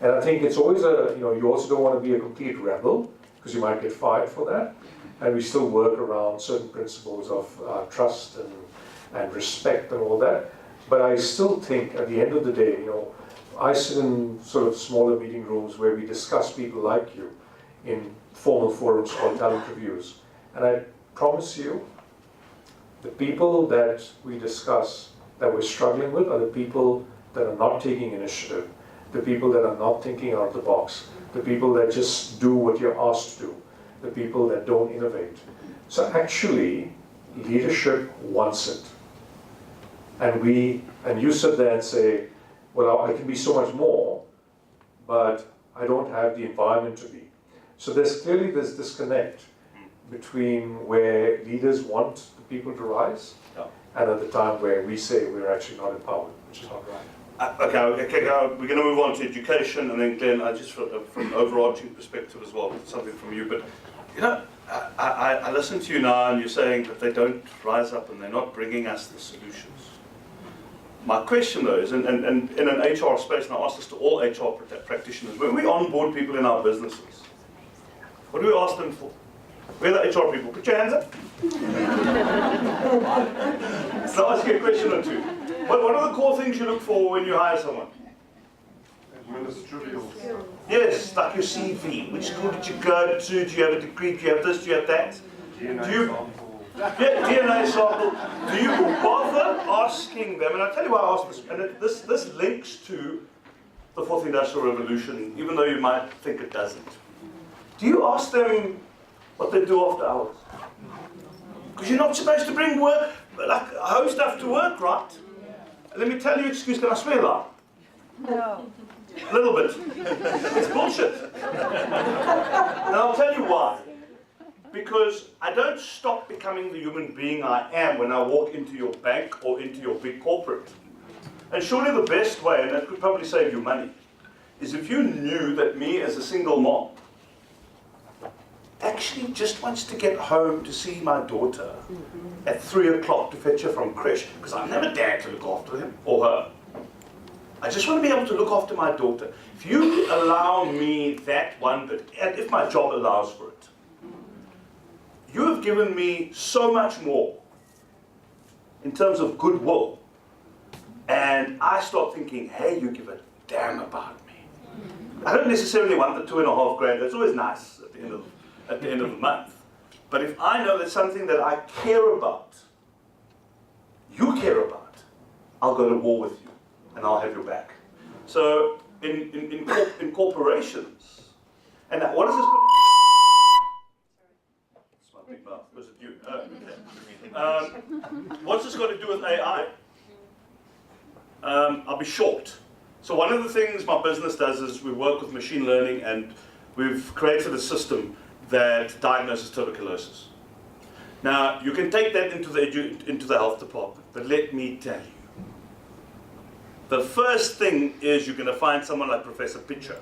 And I think it's always you also don't want to be a complete rebel, because you might get fired for that. And we still work around certain principles of trust and respect and all that. But I still think at the end of the day, you know, I sit in sort of smaller meeting rooms where we discuss people like you in formal forums called talent reviews. And I promise you, the people that we discuss that we're struggling with are the people that are not taking initiative, the people that are not thinking out of the box, the people that just do what you're asked to do, the people that don't innovate. So actually, leadership wants it. And you sit there and say, well, I can be so much more, but I don't have the environment to be. So there's clearly this disconnect between where leaders want the people to rise, and at the time where we say we're actually not empowered, which is not right. Okay, we're going to move on to education, and then Glenn, just from an overarching perspective as well, something from you. But you know, I listen to you now, and you're saying that they don't rise up and they're not bringing us the solutions. My question though is, and in an HR space, and I ask this to all HR practitioners, when we onboard people in our businesses, what do we ask them for? We're the HR people. Put your hands up. So I'll ask you a question or two. What are the core things you look for when you hire someone? Yes, like your CV. Which school did you go to? Do you have a degree? Do you have this? Do you have that? DNA sample. Do you bother asking them? And I'll tell you why I ask this. And this links to the Fourth Industrial Revolution, even though you might think it doesn't. Do you ask them what they do after hours? Because you're not supposed to bring work, like home stuff to work, right? Let me tell you, excuse, can I swear that? No. A little bit. It's bullshit. And I'll tell you why. Because I don't stop becoming the human being I am when I walk into your bank or into your big corporate. And surely the best way, and that could probably save you money, is if you knew that me as a single mom actually just wants to get home to see my daughter at 3 o'clock to fetch her from creche, because I'm never dad to look after him or her. I just want to be able to look after my daughter. If you allow me that one bit, and if my job allows for it, you have given me so much more in terms of goodwill. And I start thinking, hey, you give a damn about me. I don't necessarily want the $2.5 grand. That's always nice at the end of the month. But if I know that something that I care about, you care about, I'll go to war with you, and I'll have your back. So in corporations, and what is this? It's my big mouth. Was it you? Okay. What's this got to do with AI? I'll be short. So one of the things my business does is we work with machine learning, and we've created a system that diagnoses tuberculosis. Now, you can take that into the health department, but let me tell you, the first thing is you're going to find someone like Professor Pitcher,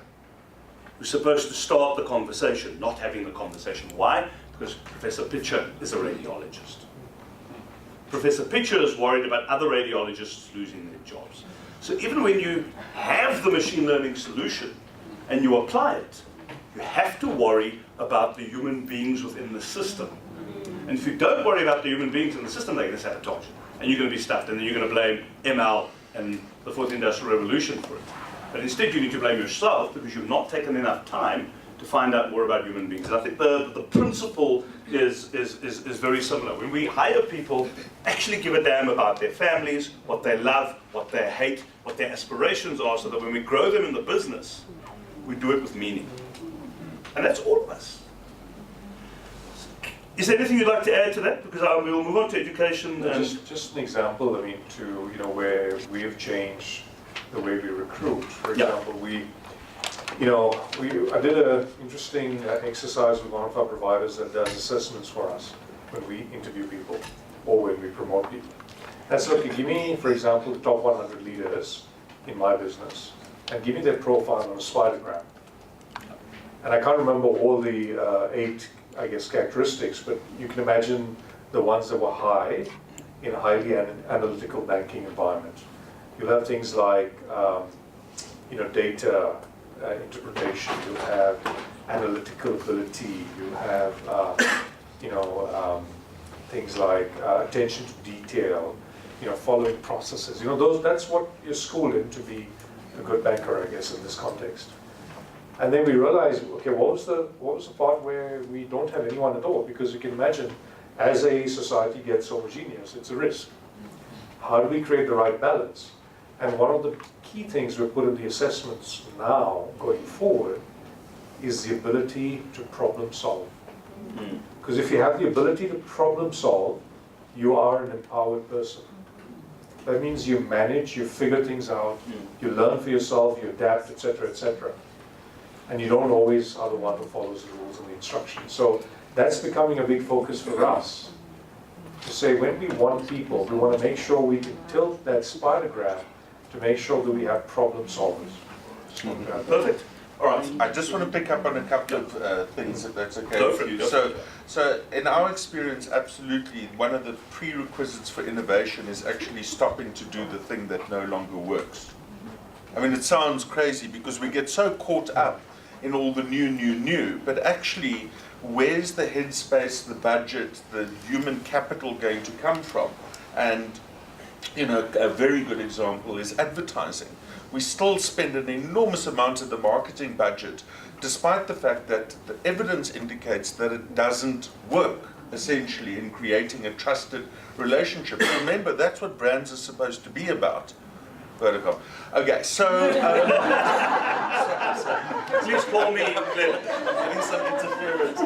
who's supposed to start the conversation, not having the conversation. Why? Because Professor Pitcher is a radiologist. Professor Pitcher is worried about other radiologists losing their jobs. So even when you have the machine learning solution and you apply it, you have to worry about the human beings within the system. And if you don't worry about the human beings in the system, they're going to sabotage it. And you're going to be stuffed, and then you're going to blame ML and the Fourth Industrial Revolution for it. But instead you need to blame yourself because you've not taken enough time to find out more about human beings. And I think the principle is very similar. When we hire people, actually give a damn about their families, what they love, what they hate, what their aspirations are, so that when we grow them in the business, we do it with meaning. And that's all of us. Is there anything you'd like to add to that? Because we will move on to education. No, just an example, I mean, to, where we have changed the way we recruit. For example, I did an interesting exercise with one of our providers that does assessments for us when we interview people or when we promote people. And so, okay, give me, for example, the top 100 leaders in my business and give me their profile on a spidergram. And I can't remember all the 8, I guess, characteristics, but you can imagine the ones that were high in a highly analytical banking environment. You'll have things like, data interpretation. You'll have analytical ability. You'll have, things like attention to detail. Following processes. That's what you're schooled in to be a good banker, I guess, in this context. And then we realized, okay, what was the part where we don't have anyone at all? Because you can imagine, as a society gets homogeneous, it's a risk. How do we create the right balance? And one of the key things we put in the assessments now, going forward, is the ability to problem solve. Because if you have the ability to problem solve, you are an empowered person. That means you manage, you figure things out, you learn for yourself, you adapt, etc., etc. And you don't always are the one who follows the rules and the instructions. So that's becoming a big focus for us. To say when we want people, we want to make sure we can tilt that spidergram to make sure that we have problem solvers. Perfect. All right, I just want to pick up on a couple of things, if that's okay Go with for it, you. go for it. So in our experience, absolutely, one of the prerequisites for innovation is actually stopping to do the thing that no longer works. I mean, it sounds crazy because we get so caught up in all the new, but actually, where's the headspace, the budget, the human capital going to come from? And, a very good example is advertising. We still spend an enormous amount of the marketing budget, despite the fact that the evidence indicates that it doesn't work, essentially, in creating a trusted relationship. Remember, that's what brands are supposed to be about. Vertical. Okay, so... Please call me Glen. Getting some interference.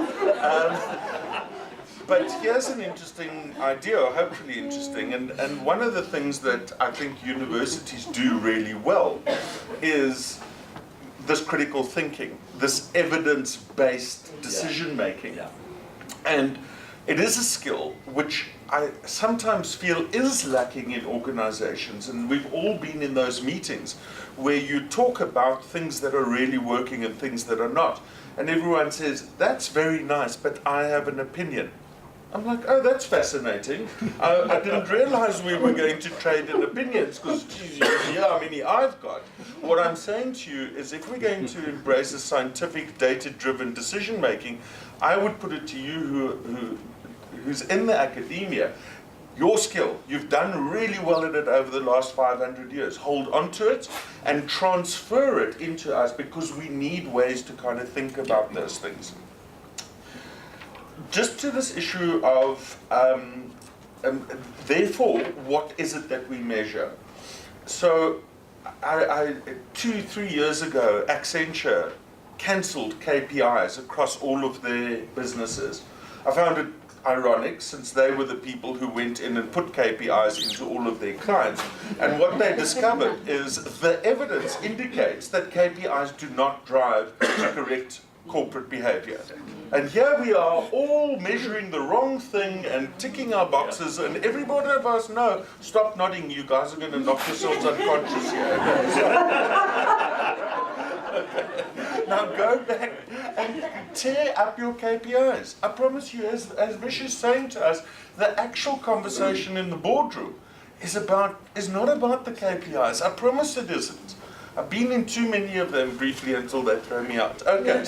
But here's an interesting idea, or hopefully interesting, and one of the things that I think universities do really well is this critical thinking, this evidence-based decision-making. And it is a skill which I sometimes feel is lacking in organizations, and we've all been in those meetings where you talk about things that are really working and things that are not. And everyone says, that's very nice, but I have an opinion. I'm like, oh, that's fascinating. I didn't realize we were going to trade in opinions, because geez, you hear how many I've got. What I'm saying to you is if we're going to embrace a scientific, data-driven decision-making, I would put it to you who's in the academia, your skill, you've done really well at it over the last 500 years. Hold on to it and transfer it into us, because we need ways to kind of think about those things. Just to this issue of, therefore, what is it that we measure? So, 2-3 years ago, Accenture cancelled KPIs across all of their businesses. I found it ironic, since they were the people who went in and put KPIs into all of their clients. And what they discovered is the evidence indicates that KPIs do not drive correct corporate behavior. And here we are all measuring the wrong thing and ticking our boxes, and everybody of us know, stop nodding, you guys are going to knock yourselves unconscious here. Now go back and tear up your KPIs. I promise you, as Vish is saying to us, the actual conversation in the boardroom is not about the KPIs. I promise it isn't. I've been in too many of them briefly until they throw me out. Okay,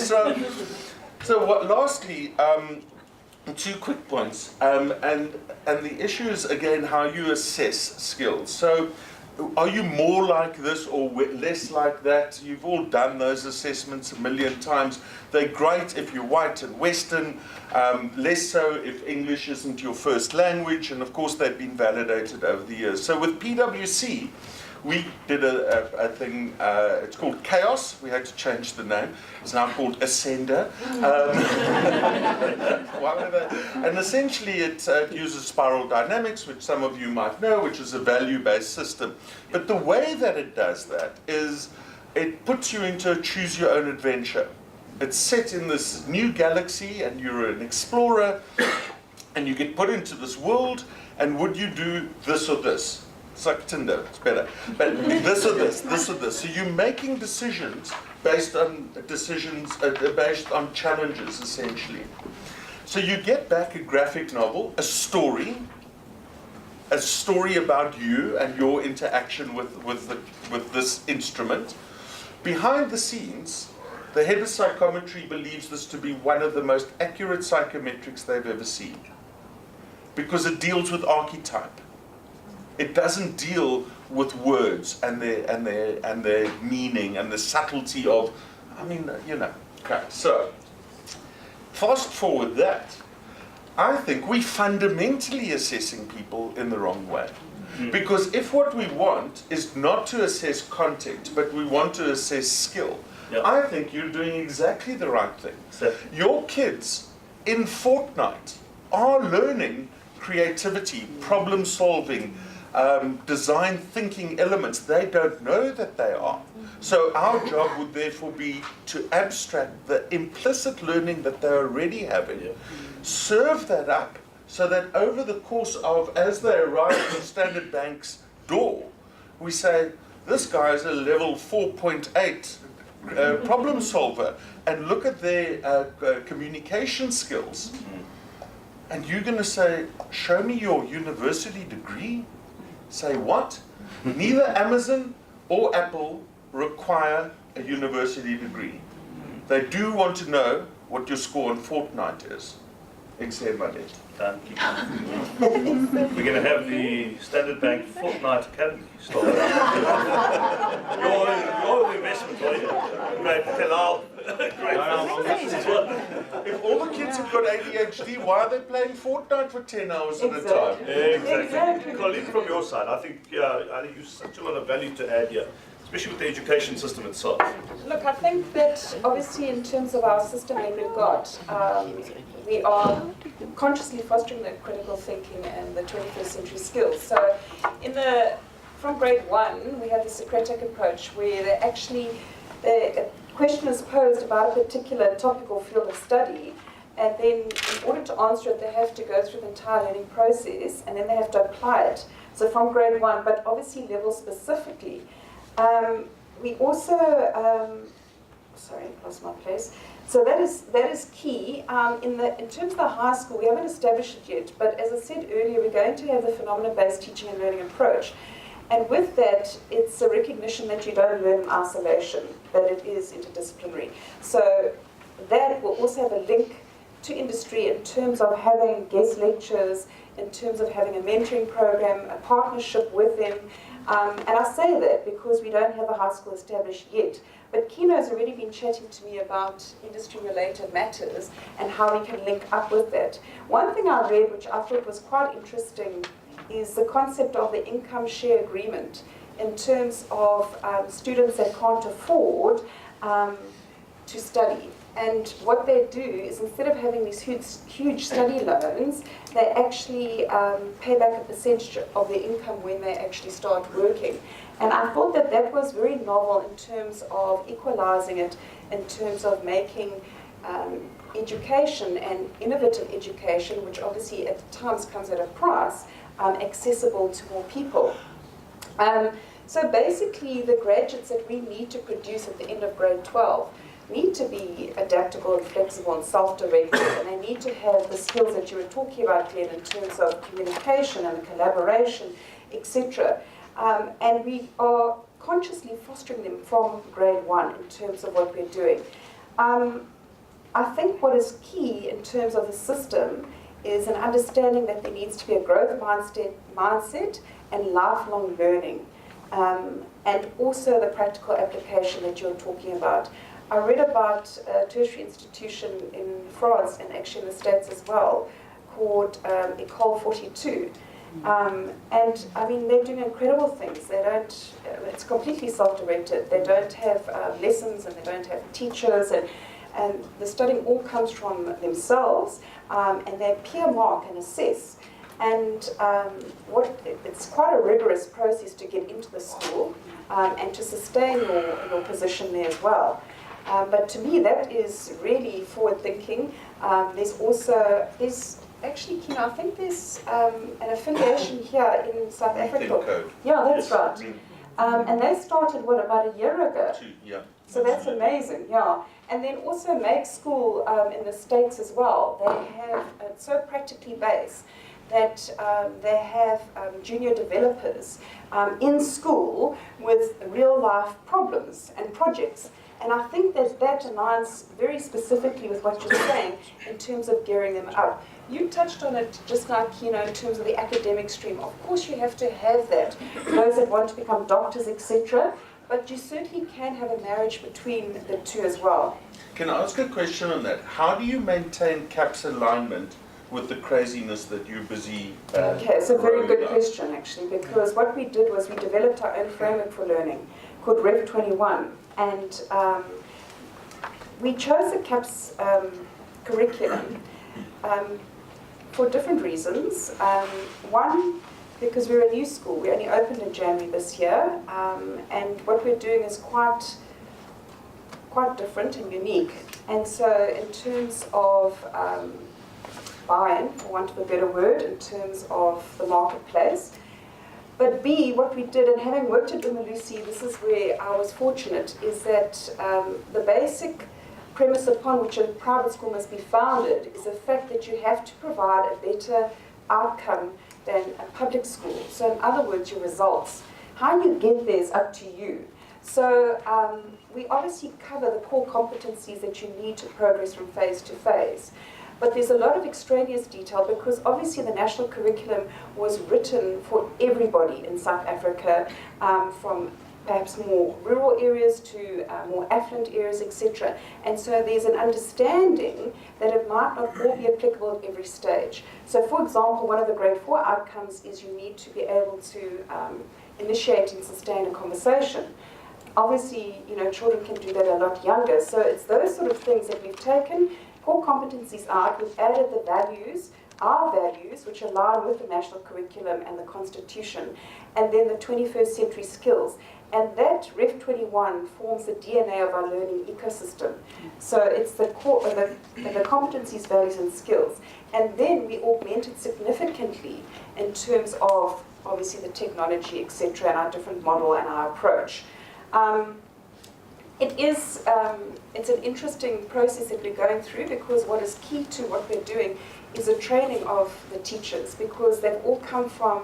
lastly, 2 quick points, and the issue is again how you assess skills. So are you more like this or less like that? You've all done those assessments a million times. They're great if you're white and Western, less so if English isn't your first language, and of course they've been validated over the years. So with PwC, we did a thing, it's called Chaos. We had to change the name. It's now called Ascender. And essentially it uses spiral dynamics, which some of you might know, which is a value-based system. But the way that it does that is it puts you into a choose-your-own adventure. It's set in this new galaxy, and you're an explorer, and you get put into this world, and would you do this or this? It's like Tinder, it's better. But this or this, this or this. So you're making decisions based on challenges, essentially. So you get back a graphic novel, a story about you and your interaction with this instrument. Behind the scenes, the head of psychometry believes this to be one of the most accurate psychometrics they've ever seen, because it deals with archetype. It doesn't deal with words and their meaning and the subtlety of, Okay, so fast forward that. I think we're fundamentally assessing people in the wrong way. Because if what we want is not to assess content, but we want to assess skill, I think you're doing exactly the right thing. Your kids in Fortnite are learning creativity, problem solving, design thinking elements. They don't know that they are. So our job would therefore be to abstract the implicit learning that they're already having, serve that up so that over the course of, as they arrive at the Standard Bank's door, we say, this guy is a level 4.8 problem solver, and look at their communication skills. And you're going to say, show me your university degree? Say what? Neither Amazon or Apple require a university degree. They do want to know what your score on Fortnite is. We're going to have the Standard Bank Fortnite Academy started. Your investment, great. Lyal. If all the kids have got ADHD, why are they playing Fortnite for 10 hours at a time? Exactly. Colleen, from your side, I think you have such a lot of value to add here, especially with the education system itself. Look, I think that obviously in terms of our system that we've got, we are consciously fostering the critical thinking and the 21st century skills. So from grade 1, we have the Socratic approach where the question is posed about a particular topic or field of study, and then in order to answer it, they have to go through the entire learning process, and then they have to apply it. So from grade 1, but obviously level specifically. We also, sorry, I lost my place. So that is key. In terms of the high school, we haven't established it yet, but as I said earlier, we're going to have the phenomena-based teaching and learning approach. And with that, it's a recognition that you don't learn in isolation, that it is interdisciplinary. So that will also have a link to industry in terms of having guest lectures, in terms of having a mentoring program, a partnership with them. And I say that because we don't have a high school established yet. But Kieno's already been chatting to me about industry-related matters and how we can link up with that. One thing I read, which I thought was quite interesting, is the concept of the income share agreement in terms of students that can't afford to study. And what they do is, instead of having these huge study loans, they actually pay back a percentage of their income when they actually start working. And I thought that that was very novel in terms of equalizing it, in terms of making education and innovative education, which obviously at times comes at a price, accessible to more people. So basically, the graduates that we need to produce at the end of grade 12 need to be adaptable and flexible and self-directed, and they need to have the skills that you were talking about, Glenn, in terms of communication and collaboration, etc. And we are consciously fostering them from grade 1 in terms of what we're doing. I think what is key in terms of the system is an understanding that there needs to be a growth mindset and lifelong learning. and also the practical application that you're talking about. I read about a tertiary institution in France, and actually in the States as well, called École 42. And I mean, they're doing incredible things. They don't, it's completely self-directed. They don't have lessons, and they don't have teachers, and the studying all comes from themselves, and they peer mark and assess. And it's quite a rigorous process to get into the school and to sustain your position there as well. But to me, that is really forward-thinking. There's actually, Kieno, I think there's an affiliation here in South Africa. Code. Yeah, that's right. And they started, about a year ago? Yeah. So that's amazing, yeah. And then also Make School in the States as well. They have, it's so practically based that they have junior developers in school with real-life problems and projects. And I think that aligns very specifically with what you're saying in terms of gearing them up. You touched on it just now, Kieno, in terms of the academic stream. Of course you have to have that, those that want to become doctors, etc. But you certainly can have a marriage between the two as well. Can I ask a question on that? How do you maintain CAPS alignment with the craziness that you're busy Okay, it's a very good out? question actually, because what we did was we developed our own framework for learning called Rev 21, and we chose the CAPS curriculum for different reasons. One, because we're a new school. We only opened in January this year, and what we're doing is quite different and unique. And so in terms of buy-in, for want of a better word, in terms of the marketplace. But B, what we did, and having worked at Umalusi, this is where I was fortunate, is that the basic premise upon which a private school must be founded is the fact that you have to provide a better outcome than a public school. So in other words, your results. How you get there is up to you. So we obviously cover the core competencies that you need to progress from phase to phase. But there's a lot of extraneous detail because obviously the national curriculum was written for everybody in South Africa, from perhaps more rural areas to more affluent areas, etc. And so there's an understanding that it might not all be applicable at every stage. So for example, one of the grade 4 outcomes is you need to be able to initiate and sustain a conversation. Obviously, children can do that a lot younger. So it's those sort of things that we've taken core competencies out, we've added the values, our values, which align with the national curriculum and the constitution, and then the 21st century skills. And that Rev 21 forms the DNA of our learning ecosystem. So it's the core, the competencies, values, and skills. And then we augment it significantly in terms of, obviously, the technology, etc., and our different model and our approach. It's an interesting process that we're going through, because what is key to what we're doing is a training of the teachers, because they've all come from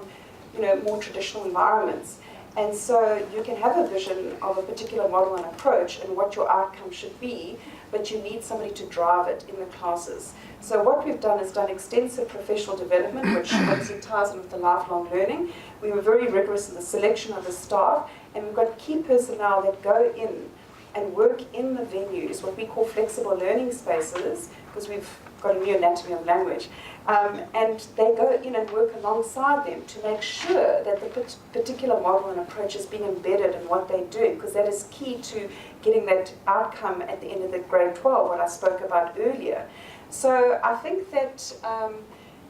more traditional environments. And so you can have a vision of a particular model and approach and what your outcome should be, but you need somebody to drive it in the classes. So what we've done is done extensive professional development, which obviously ties in with the lifelong learning. We were very rigorous in the selection of the staff, and we've got key personnel that go in and work in the venues, what we call flexible learning spaces, because we've got a new anatomy of language. And they go in and work alongside them to make sure that the particular model and approach is being embedded in what they're doing, because that is key to getting that outcome at the end of the grade 12, what I spoke about earlier. So I think that,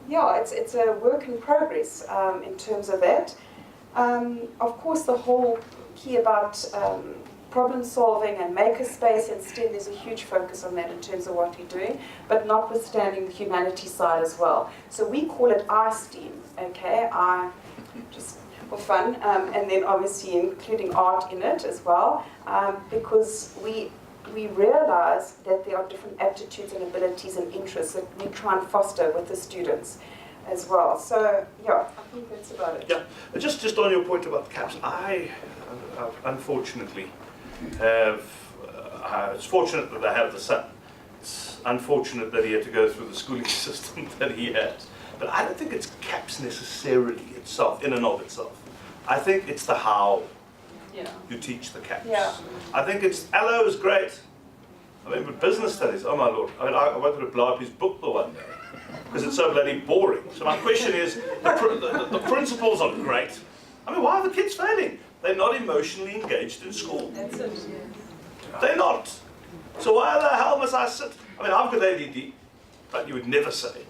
it's a work in progress in terms of that. Of course, the whole key about problem solving and makerspace and STEM, there's a huge focus on that in terms of what we're doing, but notwithstanding the humanities side as well. So we call it I-STEAM, okay? I, just for fun, and then obviously including art in it as well, because we realize that there are different aptitudes and abilities and interests that we try and foster with the students as well. So, I think that's about it. Yeah, just on your point about the CAPS, I unfortunately have, it's fortunate that I have the son. It's unfortunate that he had to go through the schooling system that he has. But I don't think it's CAPS necessarily itself, in and of itself. I think it's the how you teach the caps. Yeah. I think LO is great. I mean, but business studies, oh my lord. I mean, I wanted to blow up his book the one day because it's so bloody boring. So my question is, the principles are great. I mean, why are the kids failing? They're not emotionally engaged in school. That's it. They're not. So why the hell must I sit? I mean, I've got ADD, but you would never say.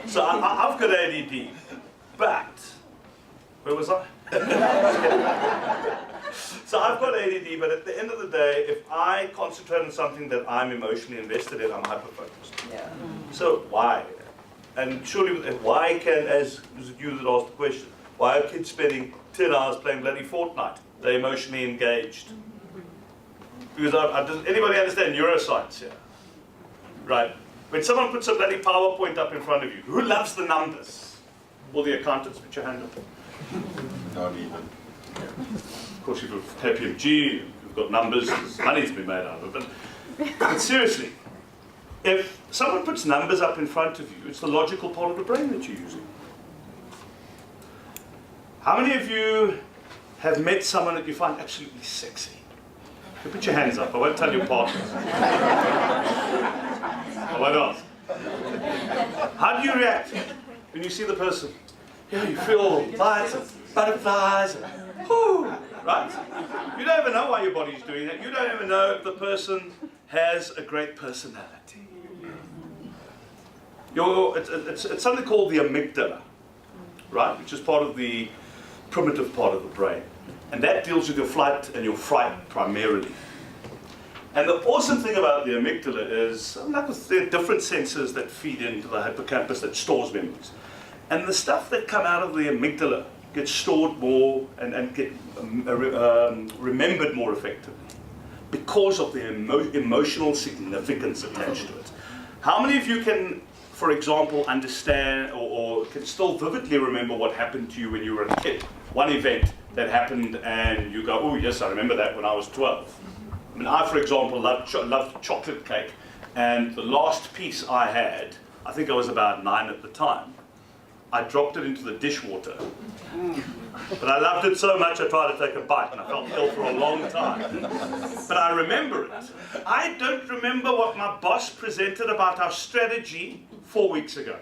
So I've got ADD, but where was I? So I've got ADD, but at the end of the day, if I concentrate on something that I'm emotionally invested in, I'm hyper-focused. Yeah. So why? And surely, why can, as was it you that asked the question, why are kids spending 10 hours playing bloody Fortnite? They're emotionally engaged. Because does anybody understand neuroscience here? Right. When someone puts a bloody PowerPoint up in front of you, who loves the numbers? All the accountants, put your hand up. Not even. Of course, you've got KPMG, you've got numbers, there's money to be made out of it. But seriously, if someone puts numbers up in front of you, it's the logical part of the brain that you're using. How many of you have met someone that you find absolutely sexy? You put your hands up, I won't tell your partners. I won't ask. How do you react when you see the person? Yeah, you feel lights and butterflies and whoo, right? You don't even know why your body's doing that. You don't even know if the person has a great personality. It's something called the amygdala, right? Which is part of the primitive part of the brain. And that deals with your flight and your fright primarily. And the awesome thing about the amygdala is, there are different sensors that feed into the hippocampus that stores memories. And the stuff that come out of the amygdala gets stored more and get remembered more effectively because of the emotional significance attached to it. How many of you can, for example, understand or can still vividly remember what happened to you when you were a kid? One event that happened and you go, oh yes, I remember that when I was 12. I mean, I, for example, loved chocolate cake, and the last piece I had, I think I was about 9 at the time, I dropped it into the dishwater. But I loved it so much I tried to take a bite and I felt ill for a long time. But I remember it. I don't remember what my boss presented about our strategy 4 weeks ago.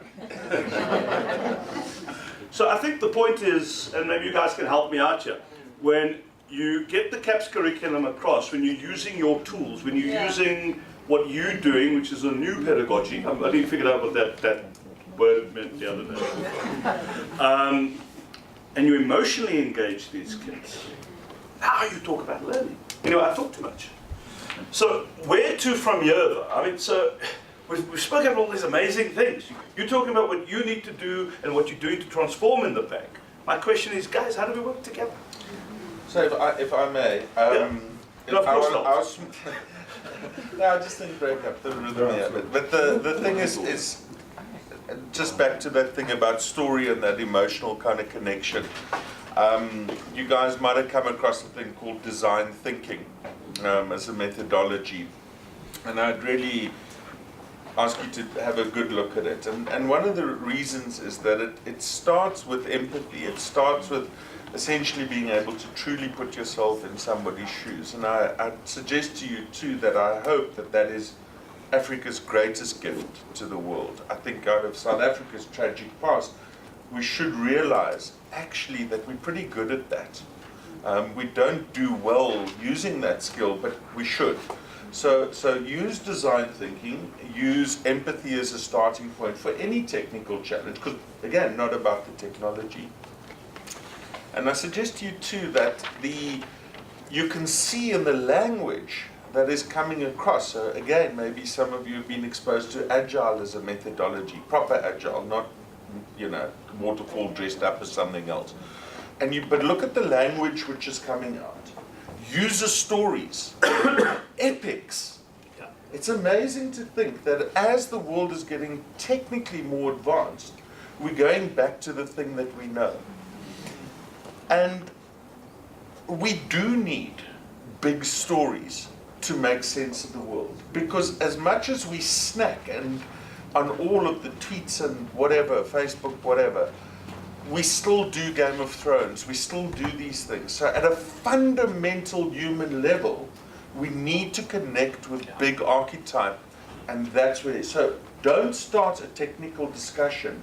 So I think the point is, and maybe you guys can help me out here, when you get the CAPS curriculum across, when you're using your tools, when you're using what you're doing, which is a new pedagogy, I didn't figure out what that word meant the other day, and you emotionally engage these kids, now you talk about learning. Anyway, I talk too much. So where to from here though? I mean, so we've spoken about all these amazing things. You're talking about what you need to do and what you're doing to transform in the bank. My question is, guys, how do we work together? So if I may, No, of course not. No, I just didn't break up the rhythm here. But the thing is just back to that thing about story and that emotional kind of connection. You guys might have come across a thing called design thinking as a methodology. And I'd really ask you to have a good look at it. And one of the reasons is that it starts with empathy. It starts with essentially being able to truly put yourself in somebody's shoes. And I'd suggest to you too that I hope that is Africa's greatest gift to the world. I think out of South Africa's tragic past, we should realize actually that we're pretty good at that. We don't do well using that skill, but we should. So use design thinking, use empathy as a starting point for any technical challenge, because again, not about the technology. And I suggest to you too that you can see in the language that is coming across. So again, maybe some of you have been exposed to agile as a methodology, proper agile, not waterfall dressed up as something else. But look at the language which is coming out. User stories, epics. It's amazing to think that as the world is getting technically more advanced, we're going back to the thing that we know. And we do need big stories to make sense of the world. Because as much as we snack and on all of the tweets and whatever, Facebook, whatever, we still do Game of Thrones, we still do these things. So at a fundamental human level, we need to connect with big archetype, and that's where it is. So don't start a technical discussion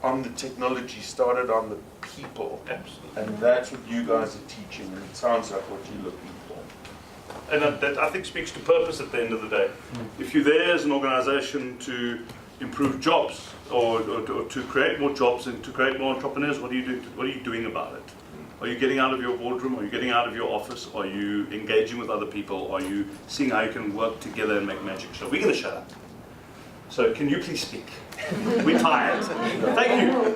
on the technology, start it on the people. Absolutely. And that's what you guys are teaching, and it sounds like what you're looking for. And that I think speaks to purpose at the end of the day. If you're there as an organization to improve jobs or to create more jobs and to create more entrepreneurs, what are you doing about it? Are you getting out of your boardroom? Are you getting out of your office? Are you engaging with other people? Are you seeing how you can work together and make magic? So we're going to shut up. So can you please speak? We're tired. Thank you.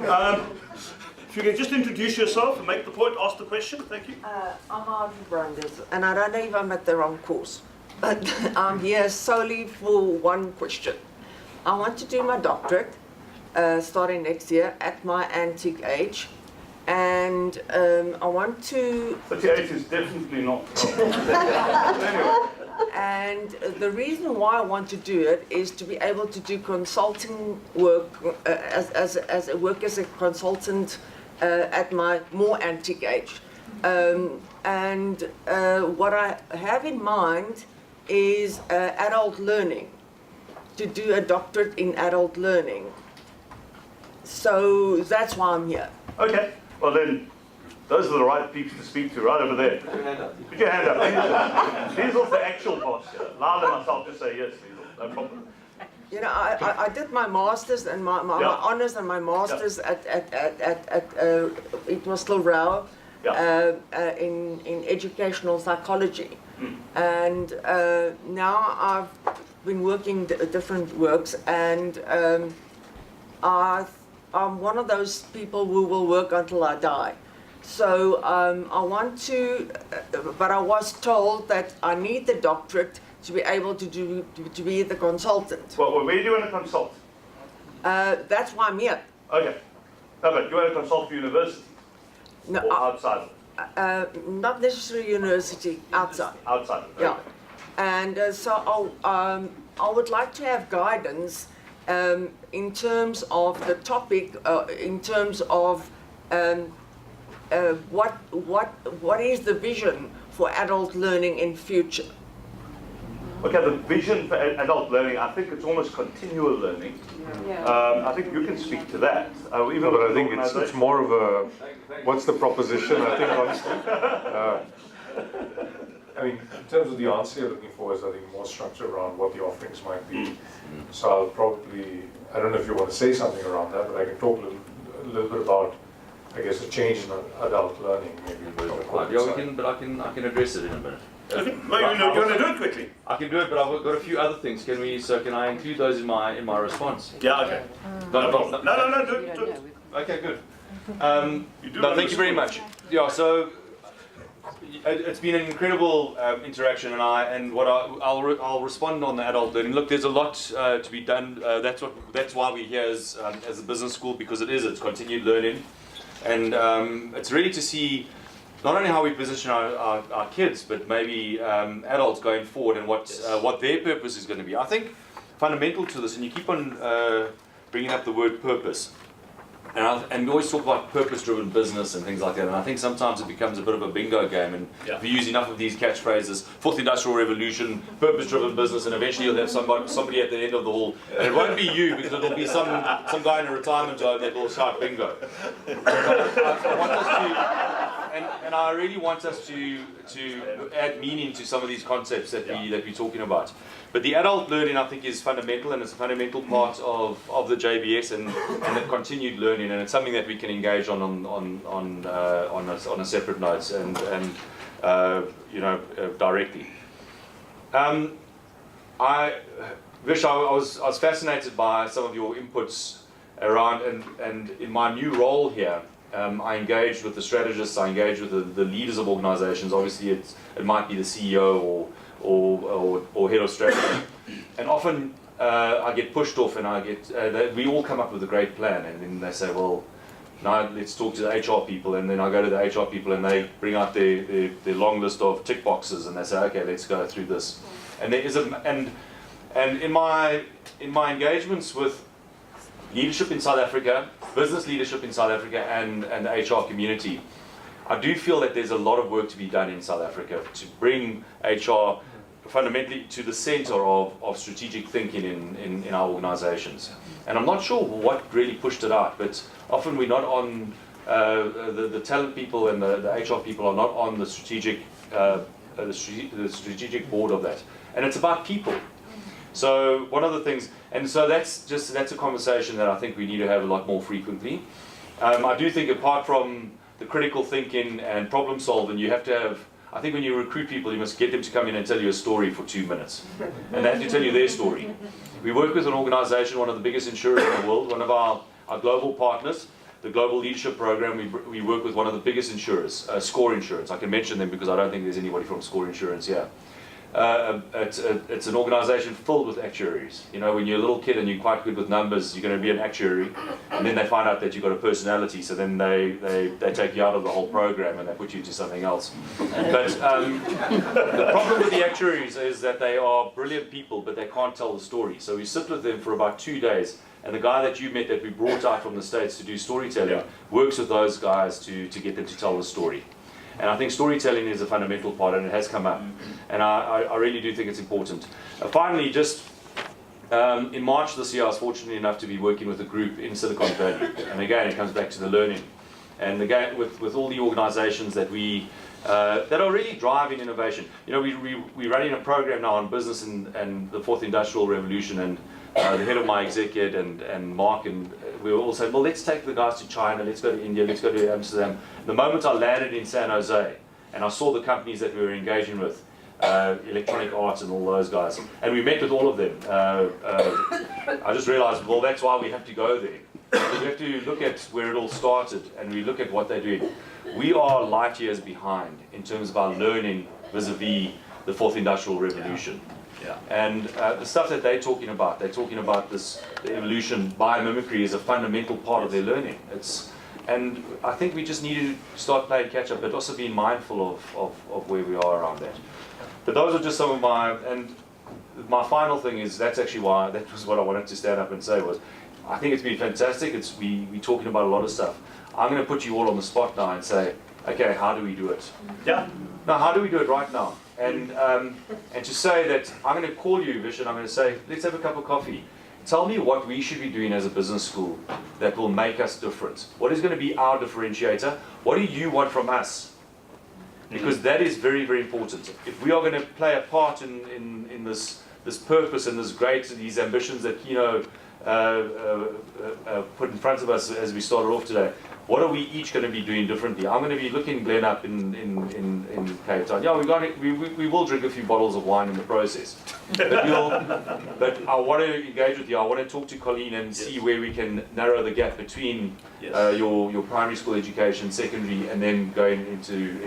If you can just introduce yourself and make the point, ask the question. Thank you. I'm Audrey Branders, and I don't know if I'm at the wrong course, but I'm here solely for one question. I want to do my doctorate starting next year at my antique age, and I want to... But your age is definitely not... Anyway. And the reason why I want to do it is to be able to do consulting work as a consultant at my more antique age. And what I have in mind is adult learning, to do a doctorate in adult learning. So that's why I'm here. Okay, well then, those are the right people to speak to, right over there. Put your hand up. Liesel's the actual boss here. Lyal and myself just say yes, Liesel, no problem. You know, I did my masters and my honors and my masters at it was still Rallim, in educational psychology, and now I've been working different works, and I'm one of those people who will work until I die. So I want to, but I was told that I need the doctorate to be able to be the consultant. Well, where do you want to consult? That's why I'm here. Okay. No, but you want to consult for university? No, or outside of it? not necessarily university, outside. Outside of it, Yeah. okay. And so I would like to have guidance in terms of the topic, in terms of what is the vision for adult learning in future? Okay, the vision for adult learning, I think it's almost continual learning. I think you can speak to that. Even No, but I think it's more of a, what's the proposition, I think, honestly. I mean, in terms of the answer you're looking for is, I think, more structure around what the offerings might be. So I'll probably, I don't know if you want to say something around that, but I can talk a little bit about, I guess, a change in adult learning, maybe. Yeah, we can, but I can address it in a minute. Okay. Well, you want to do it quickly? I can do it, but I've got a few other things. Can I include those in my response? Yeah, okay. No, do it. Okay, good. You do No, want thank to you very respond. much. Yeah, so it's been an incredible interaction, and what I'll respond on the adult learning. Look, there's a lot to be done. That's why we're here as a business school, because it's continued learning, and it's really to see not only how we position our kids, but maybe adults going forward, and what their purpose is going to be. I think fundamental to this, and you keep on bringing up the word purpose. And we always talk about purpose-driven business and things like that, and I think sometimes it becomes a bit of a bingo game, and if you use enough of these catchphrases, Fourth Industrial Revolution, purpose-driven business, and eventually you'll have somebody at the end of the hall, and it won't be you, because it'll be some guy in a retirement home that will shout bingo. I want us to, and I really want us to add meaning to some of these concepts that we're talking about. But the adult learning, I think, is fundamental, and it's a fundamental part of the JBS and the continued learning, and it's something that we can engage on a separate note and directly. Vish, I was fascinated by some of your inputs around, and in my new role here, I engage with the strategists, I engage with the leaders of organizations. Obviously, it might be the CEO or head of strategy, and often I get pushed off, and we all come up with a great plan, and then they say, well, now let's talk to the HR people, and then I go to the HR people, and they bring out their long list of tick boxes, and they say, okay, let's go through this. And there is and in my engagements with leadership in South Africa, business leadership in South Africa, and the HR community. I do feel that there's a lot of work to be done in South Africa to bring HR fundamentally to the center of strategic thinking in our organizations. And I'm not sure what really pushed it out, but often we're not on, the talent people and the HR people are not on the strategic board of that. And it's about people. So one of the things, and so that's a conversation that I think we need to have a lot more frequently. I do think apart from the critical thinking and problem solving, you have to have, I think when you recruit people, you must get them to come in and tell you a story for 2 minutes. And they have to tell you their story. We work with an organization, one of the biggest insurers in the world, one of our global partners, the Global Leadership Program. We work with one of the biggest insurers, Score Insurance. I can mention them because I don't think there's anybody from Score Insurance here. It's an organization filled with actuaries. You know, when you're a little kid and you're quite good with numbers, you're going to be an actuary, and then they find out that you've got a personality, so then they take you out of the whole program and they put you into something else. But the problem with the actuaries is that they are brilliant people, but they can't tell the story. So we sit with them for about 2 days, and the guy that you met that we brought out from the States to do storytelling works with those guys to get them to tell the story. And I think storytelling is a fundamental part, and it has come up. And I really do think it's important. Finally, just in March this year, I was fortunate enough to be working with a group in Silicon Valley. And again, it comes back to the learning. And again, with all the organizations that that are really driving innovation. You know, we're running a program now on business and the fourth industrial revolution, and the head of my executive and Mark, and we were all saying, well, let's take the guys to China, let's go to India, let's go to Amsterdam. The moment I landed in San Jose and I saw the companies that we were engaging with, Electronic Arts and all those guys, and we met with all of them, I just realized, well, that's why we have to go there. We have to look at where it all started, and we look at what they're doing. We are light years behind in terms of our learning vis-a-vis the fourth industrial revolution. And the stuff that they're talking about this, the evolution, biomimicry is a fundamental part of their learning. And I think we just need to start playing catch up, but also being mindful of where we are around that. But those are just some of my final thing is, that was what I wanted to stand up and say was, I think it's been fantastic. We're talking about a lot of stuff. I'm going to put you all on the spot now and say, okay, how do we do it? Yeah. Now, how do we do it right now? And to say that I'm going to call you, Vish, and I'm going to say, let's have a cup of coffee. Tell me what we should be doing as a business school that will make us different. What is going to be our differentiator? What do you want from us? Because that is very, very important. If we are going to play a part in this purpose and these ambitions that Kieno put in front of us as we started off today, what are we each going to be doing differently? I'm going to be looking Glen up in Cape Town. Yeah, we will drink a few bottles of wine in the process. But I want to engage with you. I want to talk to Colleen and see where we can narrow the gap between your primary school education, secondary, and then going into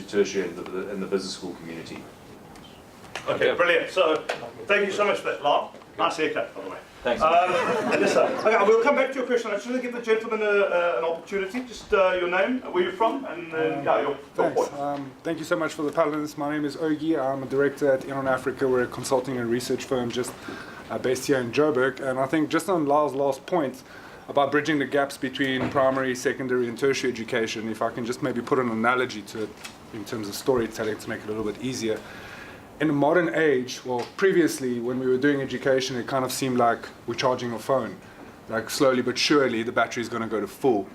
tertiary and the business school community. Okay, brilliant. So, thank you so much for that, Lyal. Nice haircut, by the way. Thanks. Yes, sir. Okay, we'll come back to your question. I just want to give the gentleman an opportunity. Just your name, where you're from, and your Thanks. point. Thank you so much for the panelists. My name is Ogi. I'm a director at Inon Africa. We're a consulting and research firm just based here in Joburg. And I think just on Lyal's last point about bridging the gaps between primary, secondary, and tertiary education, if I can just maybe put an analogy to it in terms of storytelling to make it a little bit easier. In the modern age, well, previously when we were doing education, it kind of seemed like we're charging a phone. Like slowly but surely, the battery is going to go to full.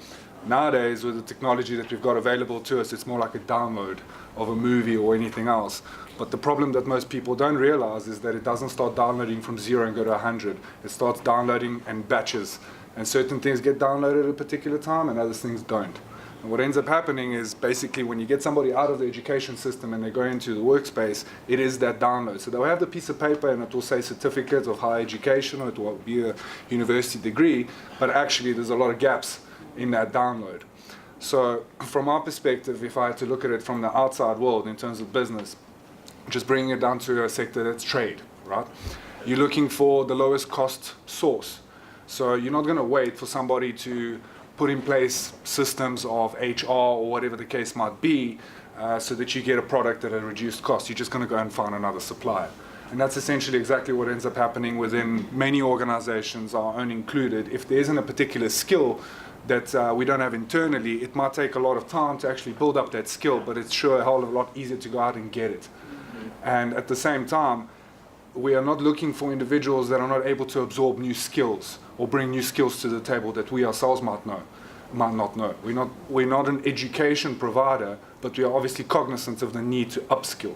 Nowadays, with the technology that we've got available to us, it's more like a download of a movie or anything else. But the problem that most people don't realize is that it doesn't start downloading from 0 and go to 100. It starts downloading in batches. And certain things get downloaded at a particular time and other things don't. And what ends up happening is basically when you get somebody out of the education system and they go into the workspace, it is that download. So they'll have the piece of paper and it will say certificate of higher education, or it will be a university degree, but actually there's a lot of gaps in that download. So from our perspective, if I had to look at it from the outside world in terms of business, just bringing it down to a sector that's trade, right? You're looking for the lowest cost source. So you're not going to wait for somebody to put in place systems of HR or whatever the case might be so that you get a product at a reduced cost. You're just going to go and find another supplier. And that's essentially exactly what ends up happening within many organizations, our own included. If there isn't a particular skill that we don't have internally, it might take a lot of time to actually build up that skill, but it's sure a whole lot easier to go out and get it. And at the same time, we are not looking for individuals that are not able to absorb new skills or bring new skills to the table that we ourselves might not know. We're not an education provider, but we are obviously cognizant of the need to upskill.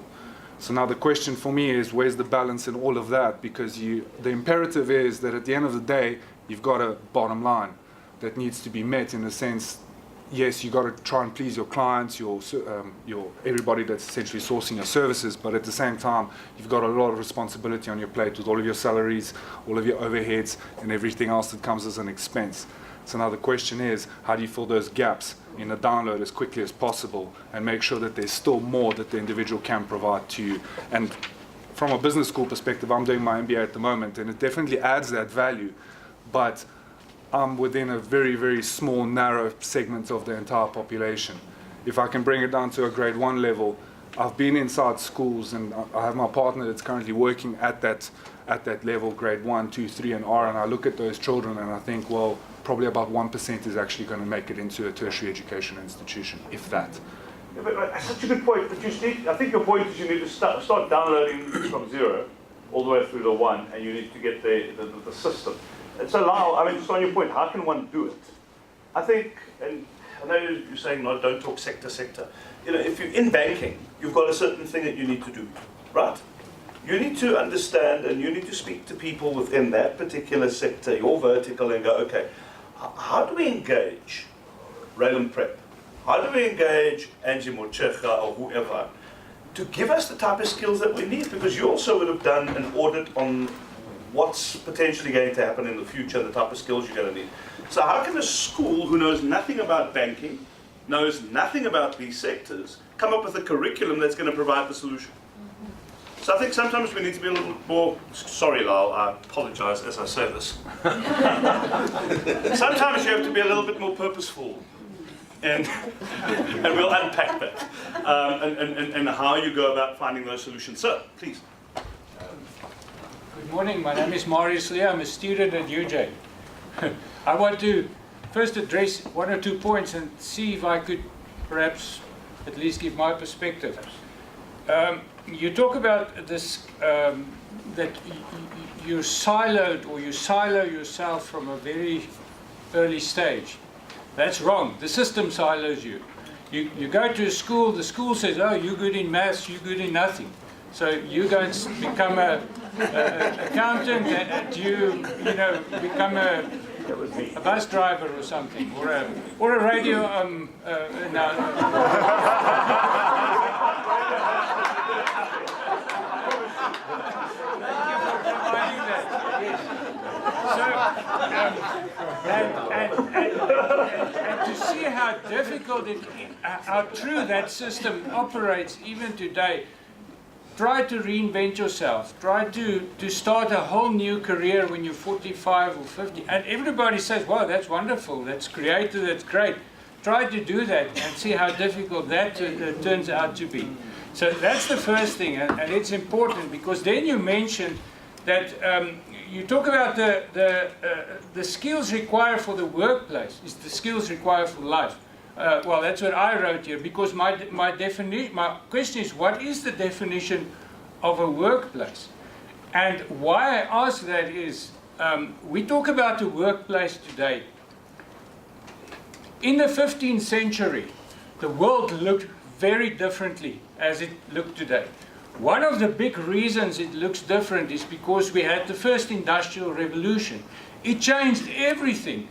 So now the question for me is, where's the balance in all of that? Because the imperative is that at the end of the day, you've got a bottom line that needs to be met in a sense. Yes, you've got to try and please your clients, your everybody that's essentially sourcing your services, but at the same time, you've got a lot of responsibility on your plate with all of your salaries, all of your overheads, and everything else that comes as an expense. So now the question is, how do you fill those gaps in a download as quickly as possible and make sure that there's still more that the individual can provide to you? And from a business school perspective, I'm doing my MBA at the moment, and it definitely adds that value, but I'm within a very, very small, narrow segment of the entire population. If I can bring it down to a grade 1 level, I've been inside schools, and I have my partner that's currently working at that level, grade 1, 2, 3, and R, and I look at those children and I think, well, probably about 1% is actually going to make it into a tertiary education institution, if that. Yeah, but that's such a good point. But I think your point is you need to start downloading from 0 all the way through to 1, and you need to get the system. And so now, I mean, just on your point, how can one do it? I think, and I know you're saying, no, don't talk sector. You know, if you're in banking, you've got a certain thing that you need to do, right? You need to understand and you need to speak to people within that particular sector, your vertical, and go, okay, how do we engage Rallim Prep? How do we engage Angie Mochecha or whoever to give us the type of skills that we need? Because you also would have done an audit on what's potentially going to happen in the future, the type of skills you're going to need. So how can a school who knows nothing about banking, knows nothing about these sectors, come up with a curriculum that's going to provide the solution? So I think sometimes we need to be a little more, sorry Lyal, I apologize as I say this. Sometimes you have to be a little bit more purposeful. And we'll unpack that. And how you go about finding those solutions. So, please. Good morning, my name is Marius Lee. I'm a student at UJ. I want to first address 1 or 2 points and see if I could perhaps at least give my perspective. You talk about this, that you're siloed, or you silo yourself from a very early stage. That's wrong. The system silos you. You go to a school, the school says, oh, you're good in maths, you're good in nothing. So you go and become a accountant, and you become a bus driver or something, or a radio. And to see how difficult how true that system operates even today. Try to reinvent yourself. Try to start a whole new career when you're 45 or 50. And everybody says, wow, that's wonderful, that's creative, that's great. Try to do that and see how difficult that turns out to be. So that's the first thing, and it's important, because then you mentioned that you talk about the skills required for the workplace is the skills required for life. Well, that's what I wrote here, because my question is, what is the definition of a workplace? And why I ask that is, we talk about the workplace today. In the 15th century, the world looked very differently as it looked today. One of the big reasons it looks different is because we had the first industrial revolution. It changed everything.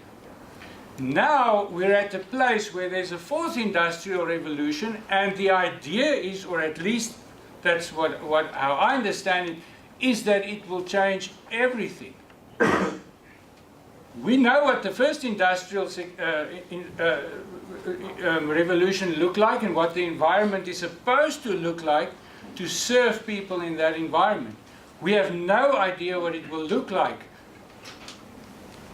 Now we're at a place where there's a fourth industrial revolution, and the idea is, or at least that's how I understand it, is that it will change everything. We know what the first industrial revolution looked like and what the environment is supposed to look like to serve people in that environment. We have no idea what it will look like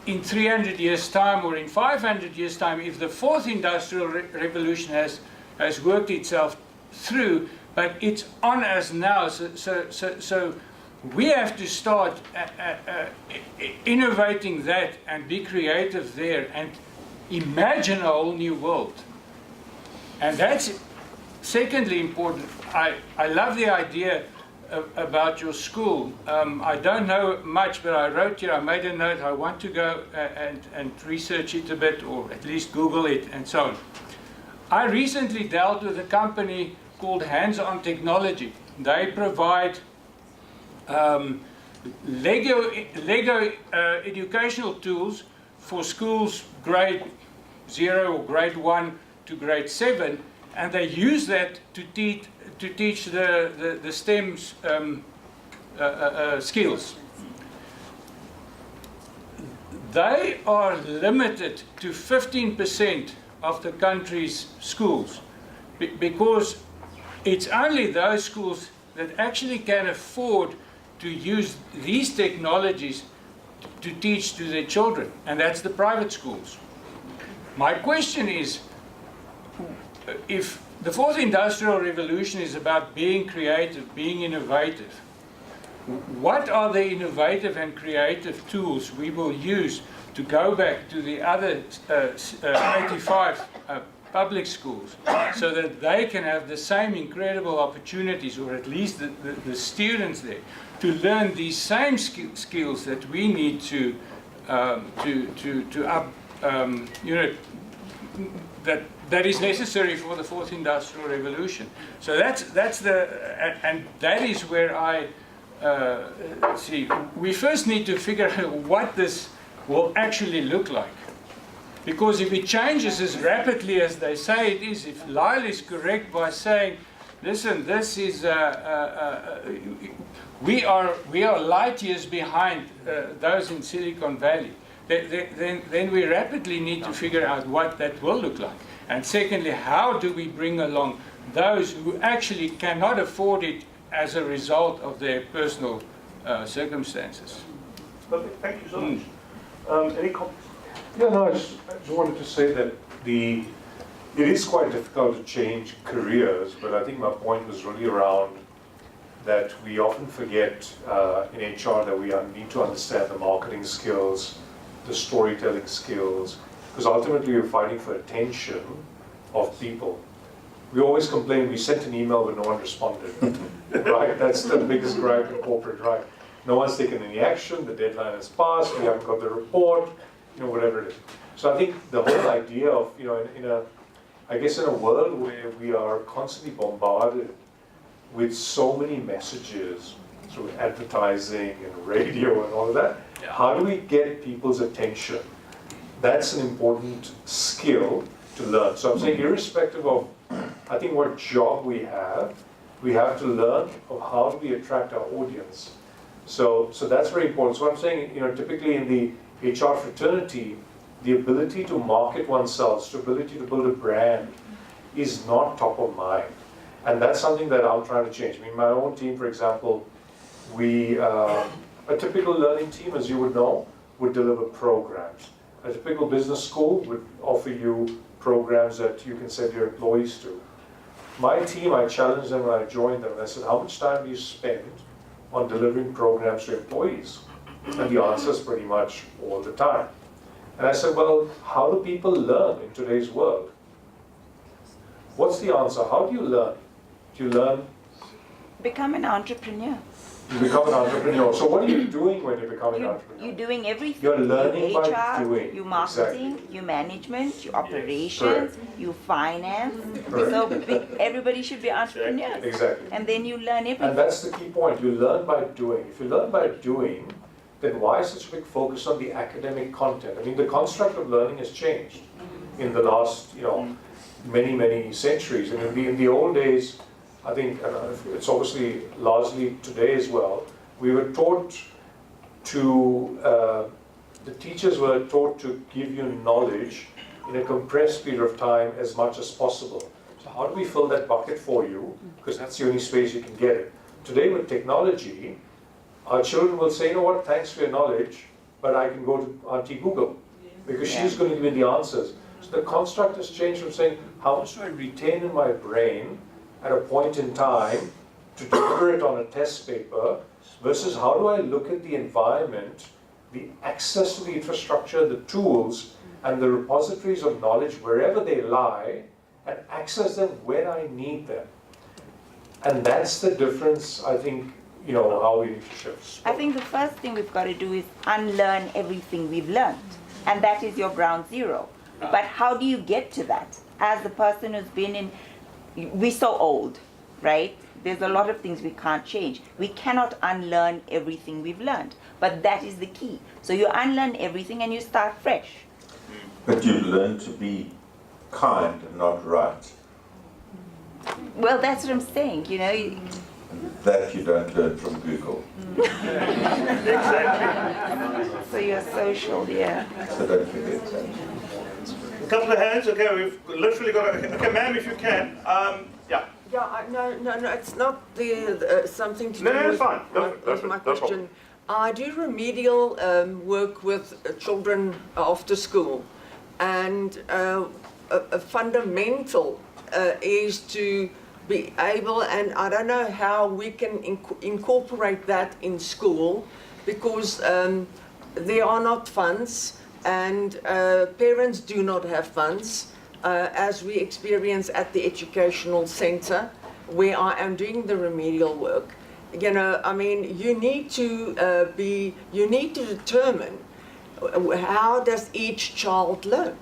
in 300 years' time or in 500 years' time if the fourth industrial revolution has worked itself through, but it's on us now. So we have to start innovating that and be creative there and imagine a whole new world. And that's secondly important. I love the idea about your school. I don't know much, but I wrote here, I made a note, I want to go and research it a bit, or at least Google it and so on. I recently dealt with a company called Hands-On Technology. They provide Lego educational tools for schools grade 0 or grade 1 to grade 7, and they use that to teach the STEM skills. They are limited to 15% of the country's schools because it's only those schools that actually can afford to use these technologies to teach to their children, and that's the private schools. My question is, if the fourth industrial revolution is about being creative, being innovative, what are the innovative and creative tools we will use to go back to the other 85 public schools so that they can have the same incredible opportunities, or at least the students there, to learn these same skills that we need to up, you know, that is necessary for the fourth industrial revolution. So that's the, and that is where I see, we first need to figure out what this will actually look like. Because if it changes as rapidly as they say it is, if Lyal is correct by saying, listen, this is, we are light years behind those in Silicon Valley, then we rapidly need to figure out what that will look like. And secondly, how do we bring along those who actually cannot afford it as a result of their personal circumstances? Perfect. Thank you so much. Any comments? Yeah, no, I just wanted to say that it is quite difficult to change careers, but I think my point was really around that we often forget in HR that we need to understand the marketing skills, the storytelling skills, because ultimately we're fighting for attention of people. We always complain, we sent an email but no one responded, right? That's the biggest gripe in corporate, right? No one's taken any action, the deadline has passed, we haven't got the report, you know, whatever it is. So I think the whole idea of, you know, I guess in a world where we are constantly bombarded with so many messages through advertising and radio and all of that, how do we get people's attention? That's an important skill to learn. So I'm saying irrespective of, I think, what job we have to learn of how do we attract our audience. So that's very important. So I'm saying, you know, typically in the HR fraternity, the ability to market oneself, the ability to build a brand is not top of mind. And that's something that I'm trying to change. I mean, my own team, for example, a typical learning team, as you would know, would deliver programs. A typical business school would offer you programs that you can send your employees to. My team, I challenged them when I joined them, and I said, how much time do you spend on delivering programs to employees? And the answer is pretty much all the time. And I said, well, how do people learn in today's world? What's the answer? How do you learn? Do you learn? Become an entrepreneur. You become an entrepreneur. So what are you doing when you become an entrepreneur? You're doing everything. You're learning your HR, by doing. your marketing, Exactly. your management, your operations, Correct. your finance. Correct. So everybody should be entrepreneurs. Exactly. And then you learn everything. And that's the key point. You learn by doing. If you learn by doing, then why such a big focus on the academic content? I mean, the construct of learning has changed in the last, you know, many centuries. And in the old days, I think, and it's obviously largely today as well, we were taught to, the teachers were taught to give you knowledge in a compressed period of time as much as possible. So how do we fill that bucket for you? Because that's the only space you can get it. Today with technology, our children will say, you know what, thanks for your knowledge, but I can go to Auntie Google, because she's going to give me the answers. So the construct has changed from saying, how much do I retain in my brain at a point in time to deliver it on a test paper versus how do I look at the environment, the access to the infrastructure, the tools, and the repositories of knowledge wherever they lie, and access them when I need them. And that's the difference, I think, how we need to shift. I think the first thing we've got to do is unlearn everything we've learned. And that is your ground zero. But how do you get to that? As the person who's been in, we're so old, right? There's a lot of things we can't change. We cannot unlearn everything we've learned. But that is the key. So you unlearn everything and you start fresh. But you learn to be kind and not right. Well, that's what I'm saying, That you don't learn from Google. Exactly. So you're social, yeah. So don't forget that. A couple of hands. Okay, we've literally got. Okay, ma'am, if you can. Yeah. Yeah, no, it's not something to do No, it's with, fine. with my No problem. question. I do remedial work with children after school, and a fundamental is to be able, and I don't know how we can incorporate that in school, because there are not funds, and parents do not have funds, as we experience at the educational center, where I am doing the remedial work. You need to determine how does each child learn,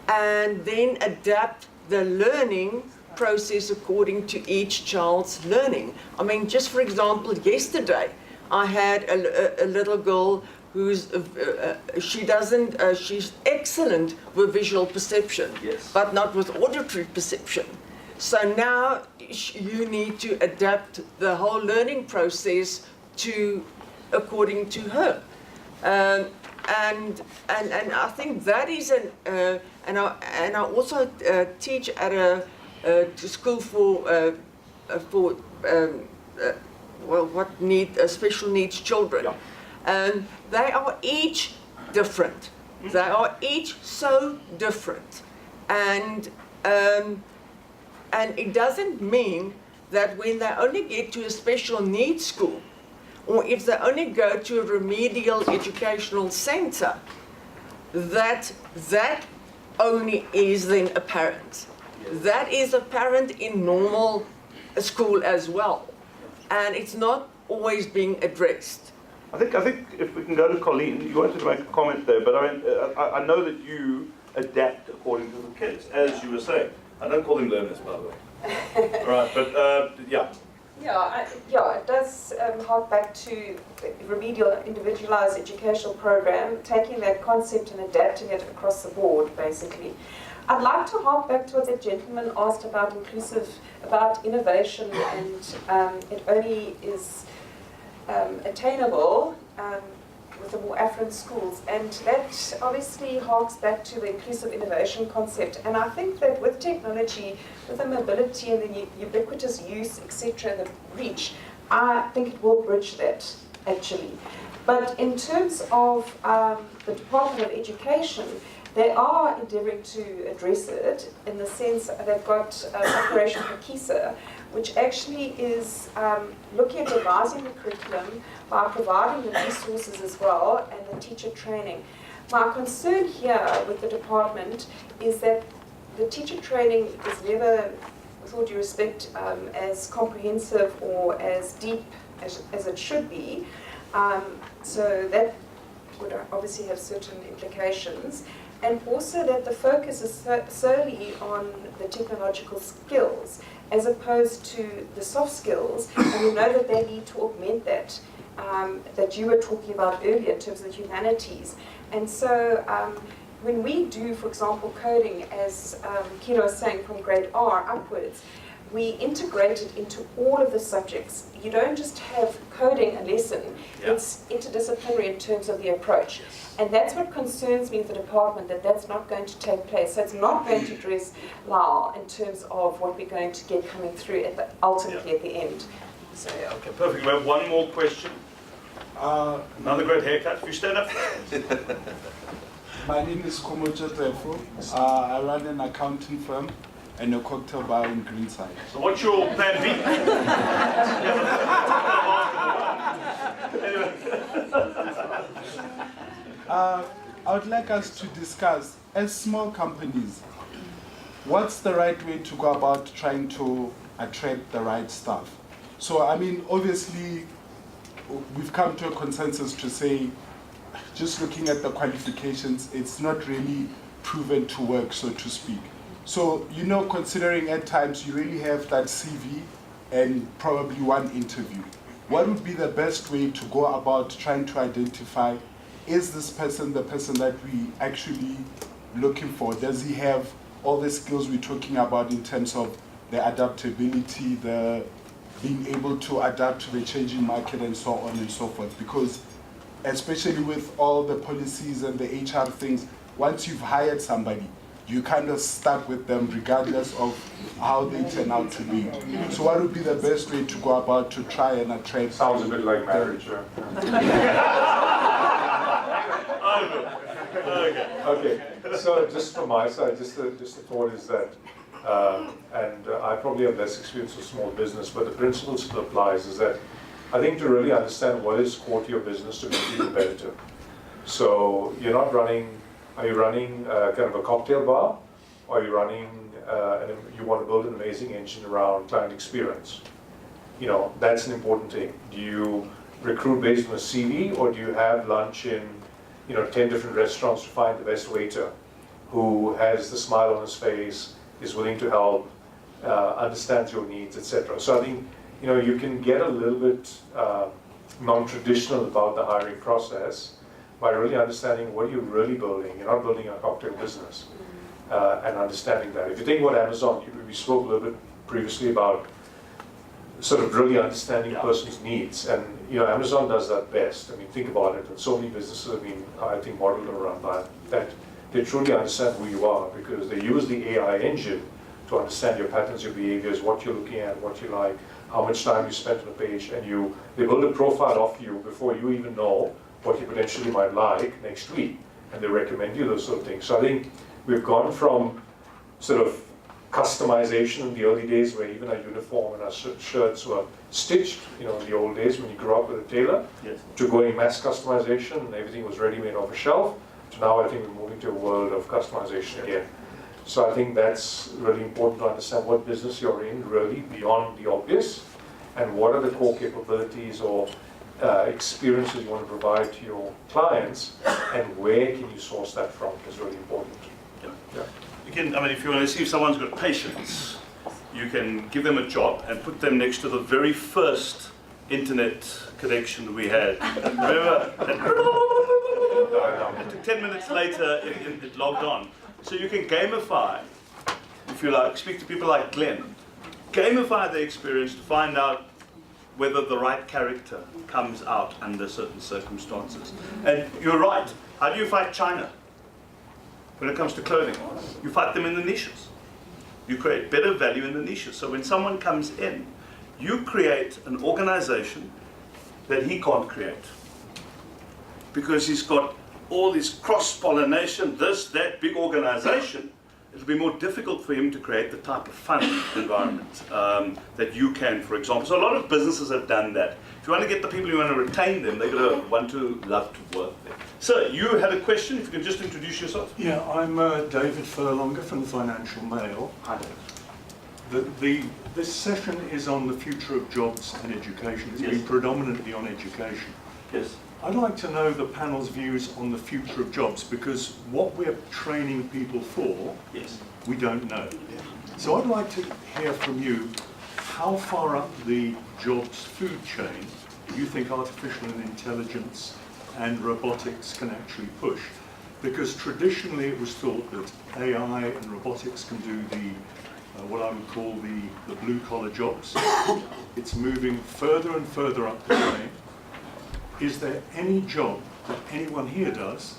and then adapt the learning process according to each child's learning. Just for example, yesterday I had a little girl who's she's excellent with visual perception, Yes. but not with auditory perception. So now you need to adapt the whole learning process according to her. And I think that is and I also teach at a school for special needs children. Yeah. And they are each different. They are each so different, and it doesn't mean that when they only get to a special needs school, or if they only go to a remedial educational center, that only is then apparent. That is apparent in normal school as well, and it's not always being addressed. I think if we can go to Colleen, you wanted to make a comment there, but I know that you adapt according to the kids, as you were saying. I don't call them learners, by the way. Right, but yeah. Yeah, it does hark back to the remedial individualized educational program, taking that concept and adapting it across the board, basically. I'd like to hark back to what the gentleman asked about about innovation, and it only is attainable with the more affluent schools, and that obviously harks back to the inclusive innovation concept. And I think that with technology, with the mobility and the ubiquitous use, etc., the reach, I think it will bridge that, actually. But in terms of the Department of Education, they are endeavouring to address it in the sense that they've got Operation Hakisa, which actually is looking at revising the curriculum by providing the resources as well and the teacher training. My concern here with the department is that the teacher training is never, with all due respect, as comprehensive or as deep as it should be. So that would obviously have certain implications. And also that the focus is solely on the technological skills as opposed to the soft skills, and we know that they need to augment that, that you were talking about earlier in terms of the humanities. And so when we do, for example, coding, as Kieno was saying, from grade R upwards, we integrate it into all of the subjects. You don't just have coding a lesson, it's interdisciplinary in terms of the approach. And that's what concerns me with the department, that's not going to take place. So it's not going to address Lyal in terms of what we're going to get coming through ultimately at the end. So, Yeah, okay, perfect. We have one more question. Another great haircut. If you stand up. My name is Komocha Tefo. I run an accounting firm. and a cocktail bar in Greenside. So what's your plan B? I would like us to discuss, as small companies, what's the right way to go about trying to attract the right staff? So, I mean, obviously, we've come to a consensus to say, just looking at the qualifications, it's not really proven to work, so to speak. So, you know, considering at times you really have that CV and probably one interview, what would be the best way to go about trying to identify, is this person the person that we actually looking for? Does he have all the skills we're talking about in terms of the adaptability, the being able to adapt to the changing market and so on and so forth? Because especially with all the policies and the HR things, once you've hired somebody, you kind of stuck with them regardless of how they turn out to be. So what would be the best way to go about to try and attract? Sounds a bit like marriage. Okay, so just from my side, just the thought is that, I probably have less experience with small business, but the principle still applies, is that I think to really understand what is core to your business to make you competitive. So you're not running, are you running kind of a cocktail bar? Or are you running, you want to build an amazing engine around client experience? You know, that's an important thing. Do you recruit based on a CV, or do you have lunch in 10 different restaurants to find the best waiter who has the smile on his face, is willing to help, understands your needs, etc. So I think, you can get a little bit non-traditional about the hiring process by really understanding what you're really building. You're not building a cocktail business, and understanding that. If you think about Amazon, we spoke a little bit previously about sort of really understanding a person's needs, and Amazon does that best. I mean, think about it. And so many businesses have been, I think, modeled around that they truly understand who you are, because they use the AI engine to understand your patterns, your behaviors, what you're looking at, what you like, how much time you spent on a page, and they build a profile of you before you even know what you potentially might like next week, and they recommend you those sort of things. So I think we've gone from sort of customization in the early days, where even our uniform and our shirts were stitched, in the old days when you grew up with a tailor, Yes. to going mass customization and everything was ready-made off a shelf, to now I think we're moving to a world of customization again. So I think that's really important to understand what business you're in, really, beyond the obvious, and what are the core capabilities or experiences you want to provide to your clients, and where can you source that from is really important. Yeah. You can, if you want to see if someone's got patience, you can give them a job and put them next to the very first internet connection we had. Remember? And 10 minutes later, it logged on. So you can gamify, if you like, speak to people like Glen, gamify the experience to find out whether the right character comes out under certain circumstances. And you're right, how do you fight China? When it comes to clothing, you fight them in the niches. You create better value in the niches. So when someone comes in, you create an organization that he can't create. Because he's got all this cross-pollination, this, that, big organization, it'll be more difficult for him to create the type of fun environment that you can, for example. So a lot of businesses have done that. If you want to get the people, you want to retain them, they're going to want to love to work there. So you had a question, if you can just introduce yourself. Yeah, I'm David Furlonger from the Financial Mail. Hi. This session is on the future of jobs and education. It's been predominantly on education. Yes. I'd like to know the panel's views on the future of jobs, because what we're training people for, we don't know. So I'd like to hear from you, how far up the jobs food chain do you think artificial intelligence and robotics can actually push? Because traditionally it was thought that AI and robotics can do what I would call the blue-collar jobs. It's moving further and further up the chain. Is there any job that anyone here does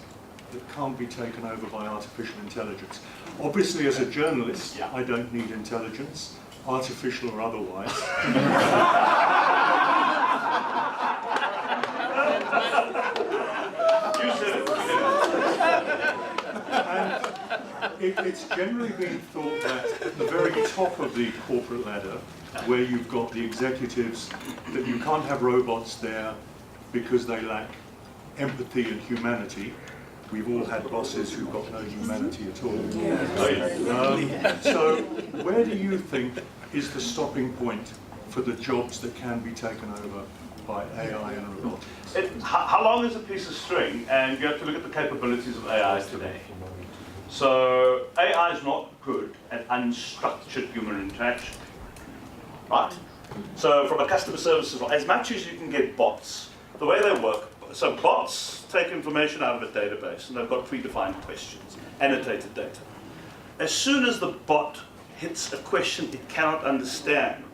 that can't be taken over by artificial intelligence? Obviously, as a journalist, I don't need intelligence, artificial or otherwise. And it's generally been thought that at the very top of the corporate ladder, where you've got the executives, that you can't have robots there because they lack empathy and humanity. We've all had bosses who've got no humanity at all. So where do you think is the stopping point for the jobs that can be taken over by AI and robotics? How long is a piece of string? And you have to look at the capabilities of AI today. So AI is not good at unstructured human interaction, right? So from a customer services, as much as you can get bots, the way they work, so bots take information out of a database and they've got predefined questions, annotated data. As soon as the bot hits a question it cannot understand,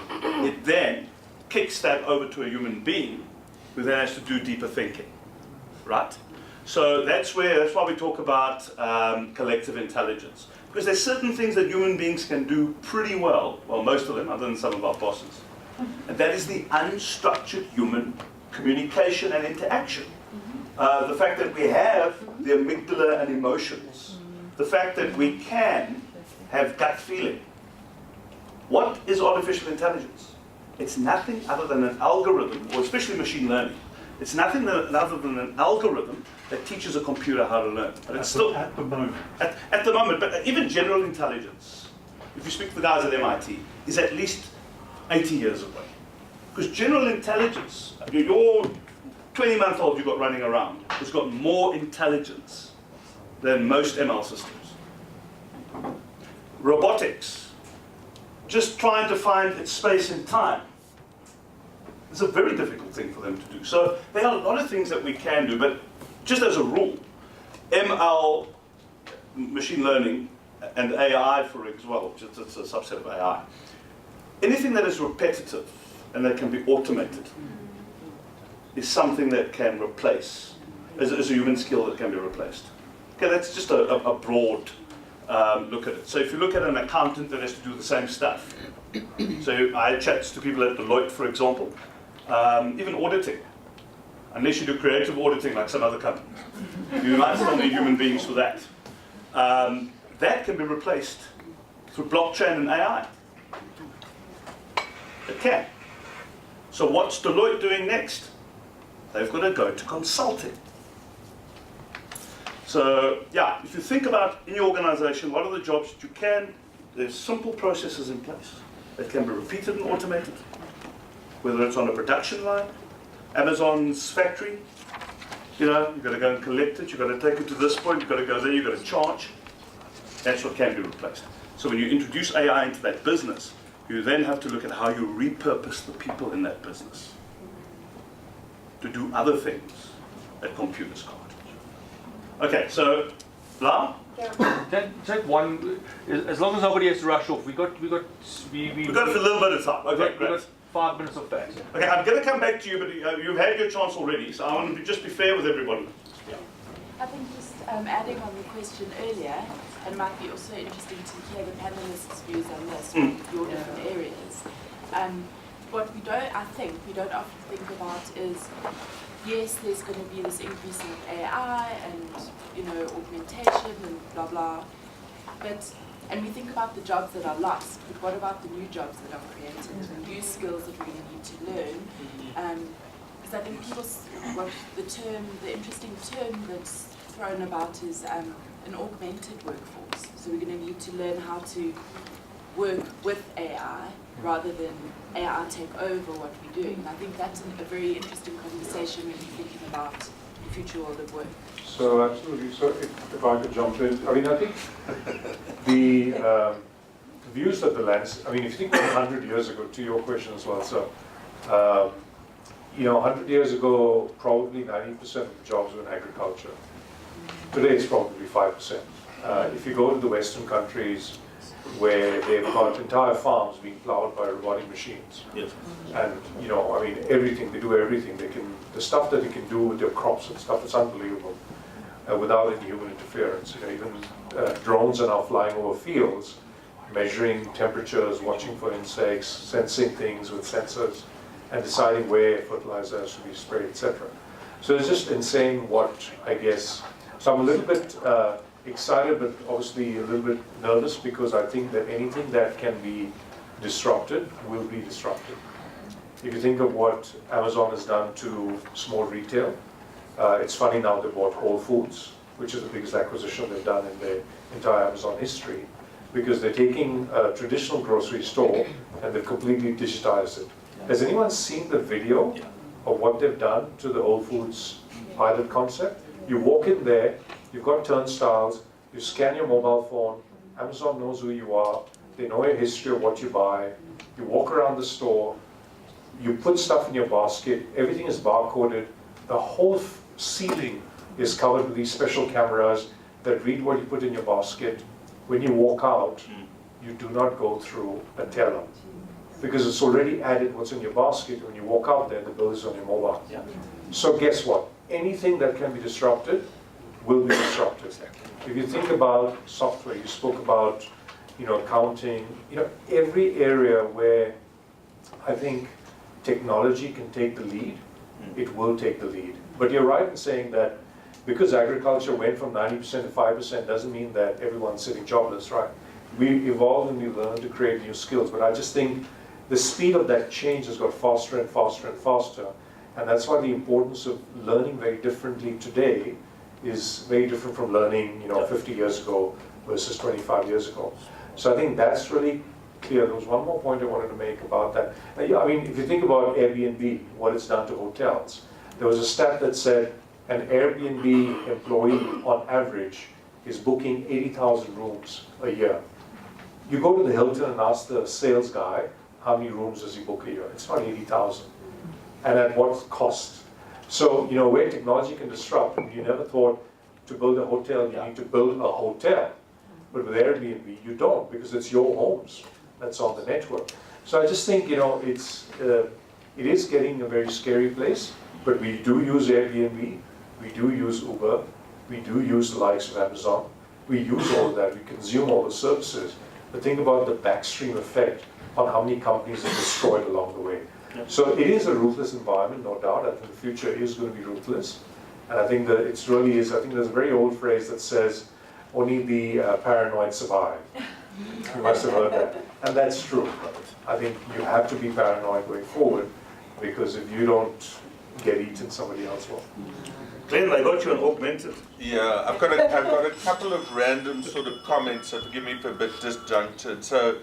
it then kicks that over to a human being who then has to do deeper thinking, right? So that's why we talk about collective intelligence. Because there's certain things that human beings can do pretty well most of them, other than some of our bosses. And that is the unstructured human communication and interaction. The fact that we have the amygdala and emotions. The fact that we can have gut feeling. What is artificial intelligence? It's nothing other than an algorithm, or especially machine learning. It's nothing other than an algorithm that teaches a computer how to learn. But it's still at the moment. At the moment, but even general intelligence, if you speak to the guys at MIT, is at least 80 years away. Because general intelligence, your 20-month-old you've got running around has got more intelligence than most ML systems. Robotics, just trying to find its space and time. It's a very difficult thing for them to do. So there are a lot of things that we can do, but just as a rule, ML, machine learning, and AI for as well, just it's a subset of AI. Anything that is repetitive and that can be automated is something that can replace, as a human skill that can be replaced. Okay, that's just a broad look at it. So if you look at an accountant that has to do the same stuff, so I had chats to people at Deloitte, for example, even auditing, unless you do creative auditing like some other company, you might still need human beings for that. That can be replaced through blockchain and AI. It can. So what's Deloitte doing next? They've got to go to consulting. So yeah, if you think about in your organization, what are the jobs that you can, there's simple processes in place that can be repeated and automated, whether it's on a production line, Amazon's factory, you've got to go and collect it, you've got to take it to this point, you've got to go there, you've got to charge. That's what can be replaced. So when you introduce AI into that business, you then have to look at how you repurpose the people in that business to do other things that computers can't. Okay, so, Lyal? Take one, as long as nobody has to rush off. We've got a little bit of time. Okay, we've got 5 minutes of that. Okay, I'm going to come back to you, but you've had your chance already, so I want to just be fair with everybody. I think just adding on the question earlier, it might be also interesting to hear the panelists' views on this, your different areas. What we don't often think about is, yes, there's going to be this increase in AI and augmentation and blah blah, and we think about the jobs that are lost, but what about the new jobs that are created, the new skills that we're going to need to learn? Because I think the interesting term that's thrown about is an augmented workforce. So we're going to need to learn how to work with AI rather than AI take over what we're doing. And I think that's a very interesting conversation when you're thinking about the future world of work. So absolutely. So if I could jump in, I mean, I think the views that the lens. I mean, if you think about 100 years ago, to your question as well. So 100 years ago, probably 90% of the jobs were in agriculture. Today, it's probably 5%. If you go to the Western countries, where they've got entire farms being plowed by robotic machines. Yes. And, I mean, everything, they do everything. The stuff that they can do with their crops and stuff is unbelievable without any human interference. Even drones are now flying over fields, measuring temperatures, watching for insects, sensing things with sensors, and deciding where fertilizer has to be sprayed, etc. So it's just insane what, I guess, so I'm a little bit excited, but obviously a little bit nervous, because I think that anything that can be disrupted will be disrupted. If you think of what Amazon has done to small retail, it's funny now they bought Whole Foods, which is the biggest acquisition they've done in their entire Amazon history, because they're taking a traditional grocery store and they've completely digitized it. Has anyone seen the video of what they've done to the Whole Foods pilot concept? You walk in there, you've got turnstiles, you scan your mobile phone, Amazon knows who you are, they know your history of what you buy, you walk around the store, you put stuff in your basket, everything is barcoded, the whole ceiling is covered with these special cameras that read what you put in your basket. When you walk out, you do not go through a teller, because it's already added what's in your basket. When you walk out there, the bill is on your mobile. So guess what? Anything that can be disrupted will be disrupted. If you think about software, you spoke about, accounting, every area where I think technology can take the lead, it will take the lead. But you're right in saying that because agriculture went from 90% to 5% doesn't mean that everyone's sitting jobless, right? We evolved and we learned to create new skills, but I just think the speed of that change has got faster and faster and faster. And that's why the importance of learning very differently today is very different from learning, 50 years ago versus 25 years ago. So I think that's really clear. There was one more point I wanted to make about that. If you think about Airbnb, what it's done to hotels, there was a stat that said an Airbnb employee on average is booking 80,000 rooms a year. You go to the Hilton and ask the sales guy, how many rooms does he book a year? It's not 80,000. And at what cost? So, where technology can disrupt, you never thought to build a hotel, you need to build a hotel. But with Airbnb, you don't, because it's your homes that's on the network. So I just think, it is getting a very scary place, but we do use Airbnb, we do use Uber, we do use the likes of Amazon, we use all of that, we consume all the services. But think about the backstream effect on how many companies are destroyed along the way. So it is a ruthless environment, no doubt. I think the future is going to be ruthless. And I think that it really is. I think there's a very old phrase that says, only the paranoid survive. You must have heard that. And that's true. I think you have to be paranoid going forward, because if you don't get eaten, somebody else will. Glenn, I got you an augmented. Yeah, I've got a couple of random sort of comments, so forgive me for a bit disjuncted. So,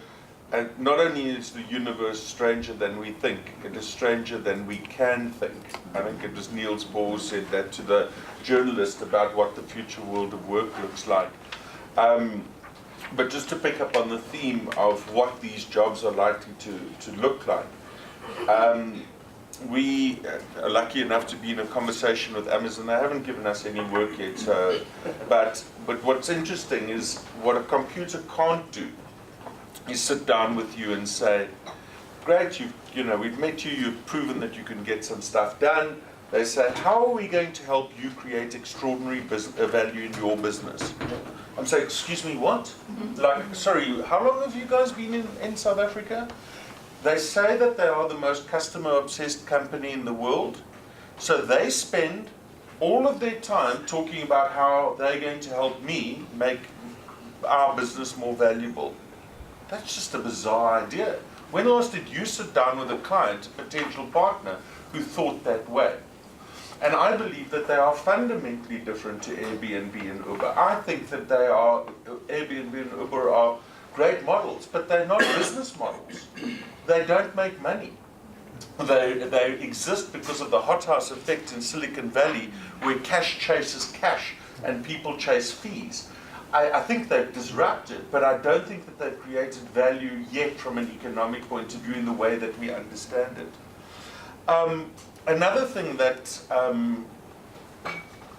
and not only is the universe stranger than we think, it is stranger than we can think. I think it was Niels Bohr said that to the journalist about what the future world of work looks like. But just to pick up on the theme of what these jobs are likely to look like. We are lucky enough to be in a conversation with Amazon. They haven't given us any work yet, but what's interesting is what a computer can't do is sit down with you and say, great, we've met you, you've proven that you can get some stuff done. They say, how are we going to help you create extraordinary value in your business? I'm saying, excuse me, what? Sorry, how long have you guys been in South Africa? They say that they are the most customer-obsessed company in the world. So they spend all of their time talking about how they're going to help me make our business more valuable. That's just a bizarre idea. When last did you sit down with a client, a potential partner, who thought that way? And I believe that they are fundamentally different to Airbnb and Uber. I think that Airbnb and Uber are great models, but they're not business models. They don't make money. They exist because of the hothouse effect in Silicon Valley, where cash chases cash and people chase fees. I think they've disrupted, but I don't think that they've created value yet from an economic point of view in the way that we understand it. Another thing that I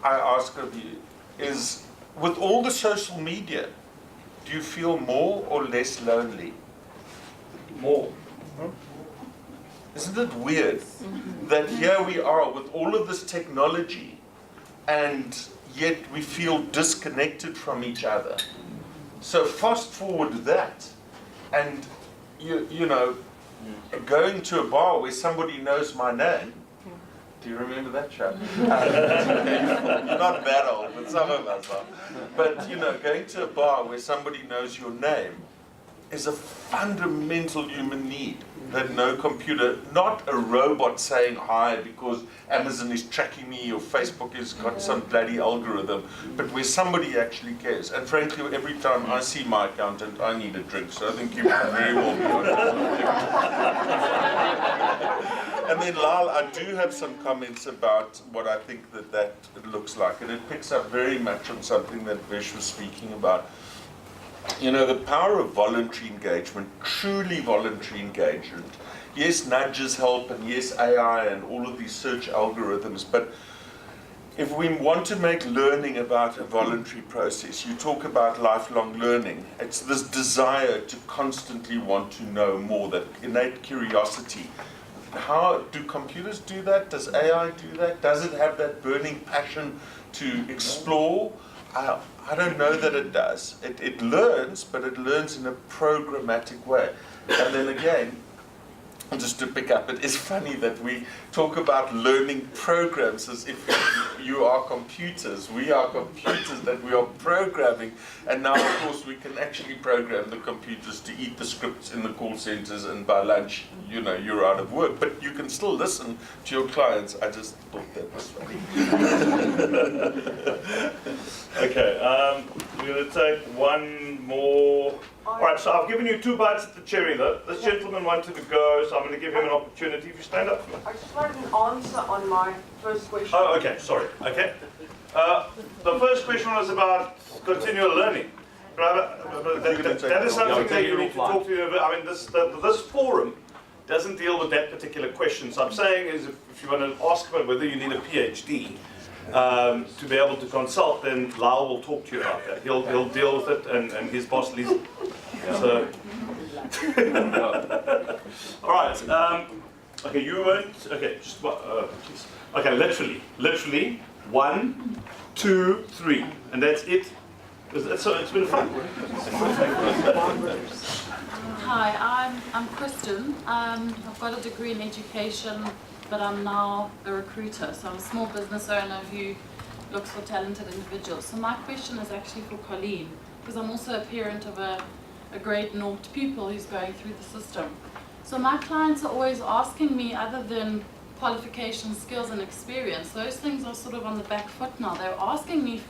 ask of you is, with all the social media, do you feel more or less lonely? More. Isn't it weird that here we are with all of this technology, and yet we feel disconnected from each other? So fast forward that, and going to a bar where somebody knows my name, Do you remember that show? You're not that old, but some of us are. But, you know, going to a bar where somebody knows your name is a fundamental human need that no computer, not a robot saying hi because Amazon is tracking me or Facebook has got some bloody algorithm, but where somebody actually cares. And frankly, every time I see my accountant, I need a drink, so I think you can very well be on And then Lyal, I do have some comments about what I think that looks like, and it picks up very much on something that Vish was speaking about. You know, the power of voluntary engagement, truly voluntary engagement. Yes, nudges help, and yes, AI and all of these search algorithms, but if we want to make learning about a voluntary process, you talk about lifelong learning. It's this desire to constantly want to know more, that innate curiosity. How do computers do that? Does AI do that? Does it have that burning passion to explore? I don't know that it does. It learns, but it learns in a programmatic way. And then again, just to pick up, it is funny that we talk about learning programs as if you are computers. We are computers that we are programming. And now, of course, we can actually program the computers to eat the scripts in the call centers, and by lunch, you know, you're out of work. But you can still listen to your clients. I just thought that was funny. Okay, we're going to take one more. All right, so I've given you 2 bites at the cherry, though. This gentleman wanted to go, so I'm going to give him an opportunity. If you stand up. I just wanted an answer on my first question. Oh, okay, sorry. Okay. The first question was about continual learning. That is something that you need to talk to. I mean, this forum doesn't deal with that particular question. So I'm saying is, if you want to ask about whether you need a PhD to be able to consult, then Lyal will talk to you about that. He'll deal with it, and his boss leads. So, all right. Okay, you weren't. Okay, just please. Okay, literally 1, 2, 3, and that's it. So it's been fun. Hi, I'm Kristen. I've got a degree in education, but I'm now a recruiter. So I'm a small business owner who looks for talented individuals. So my question is actually for Colleen, because I'm also a parent of a grade 0 pupil who's going through the system. So my clients are always asking me, other than qualifications, skills and experience, those things are sort of on the back foot now. They're asking me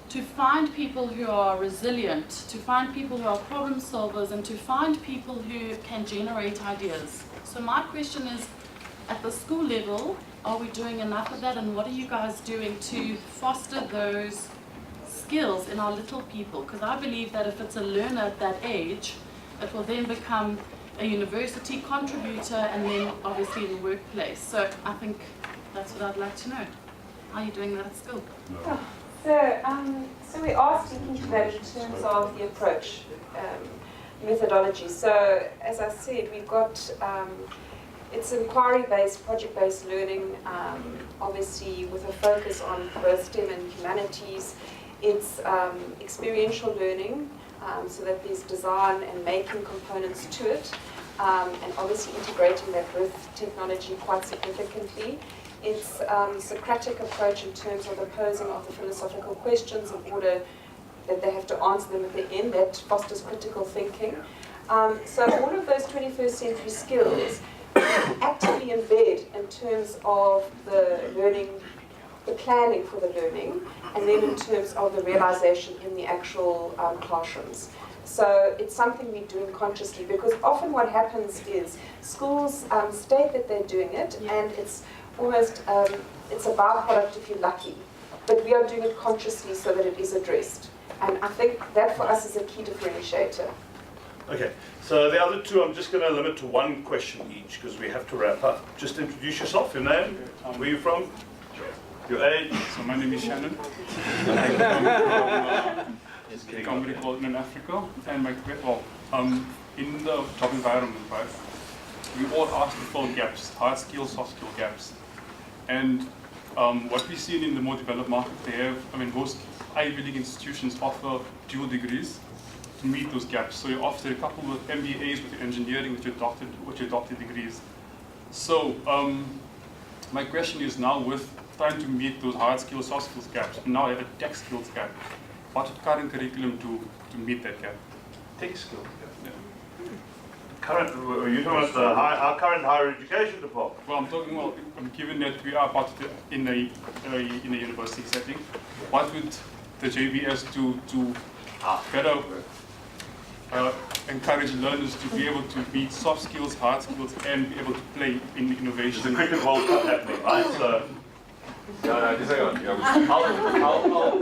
to find people who are resilient, to find people who are problem solvers, and to find people who can generate ideas. So my question is, at the school level, are we doing enough of that, and what are you guys doing to foster those skills in our little people? Because I believe that if it's a learner at that age, it will then become a university contributor, and then obviously in the workplace. So I think that's what I'd like to know. Are you doing that at school? Yeah. So we are speaking to that in terms of the approach, methodology. So as I said, we've got, it's inquiry-based, project-based learning, obviously with a focus on both STEM and humanities. It's experiential learning, so that there's design and making components to it, and obviously integrating that with technology quite significantly. It's Socratic approach in terms of the posing of the philosophical questions in order that they have to answer them at the end. That fosters critical thinking. So all of those 21st century skills actively embed in terms of the learning, the planning for the learning, and then in terms of the realization in the actual classrooms. So it's something we're doing consciously, because often what happens is schools state that they're doing it, and it's almost, it's a byproduct if you're lucky. But we are doing it consciously so that it is addressed. And I think that for us is a key differentiator. Okay, so the other 2, I'm just going to limit to 1 question each, because we have to wrap up. Just introduce yourself, your name, where are you from, your age. So my name is Shannon. I'm from a company called in Africa, and in the job environment, right, we all ask to fill gaps, hard skill, soft skill gaps. And what we've seen in the more developed market, they have, most Ivy League institutions offer dual degrees to meet those gaps. So you offer a couple of MBAs with your engineering, with your doctorate degrees. So my question is now with trying to meet those hard skills, soft skills gaps, and now I have a tech skills gap. What's the current curriculum to meet that gap? Tech skills. Yeah. Current, are you talking about our current higher education department? Well, I'm talking about, given that we are part of in a university setting, what would the JBS do to better encourage learners to be able to meet soft skills, hard skills, and be able to play in innovation? There's a cricket World Cup happening, right? So. Yeah, just hang on.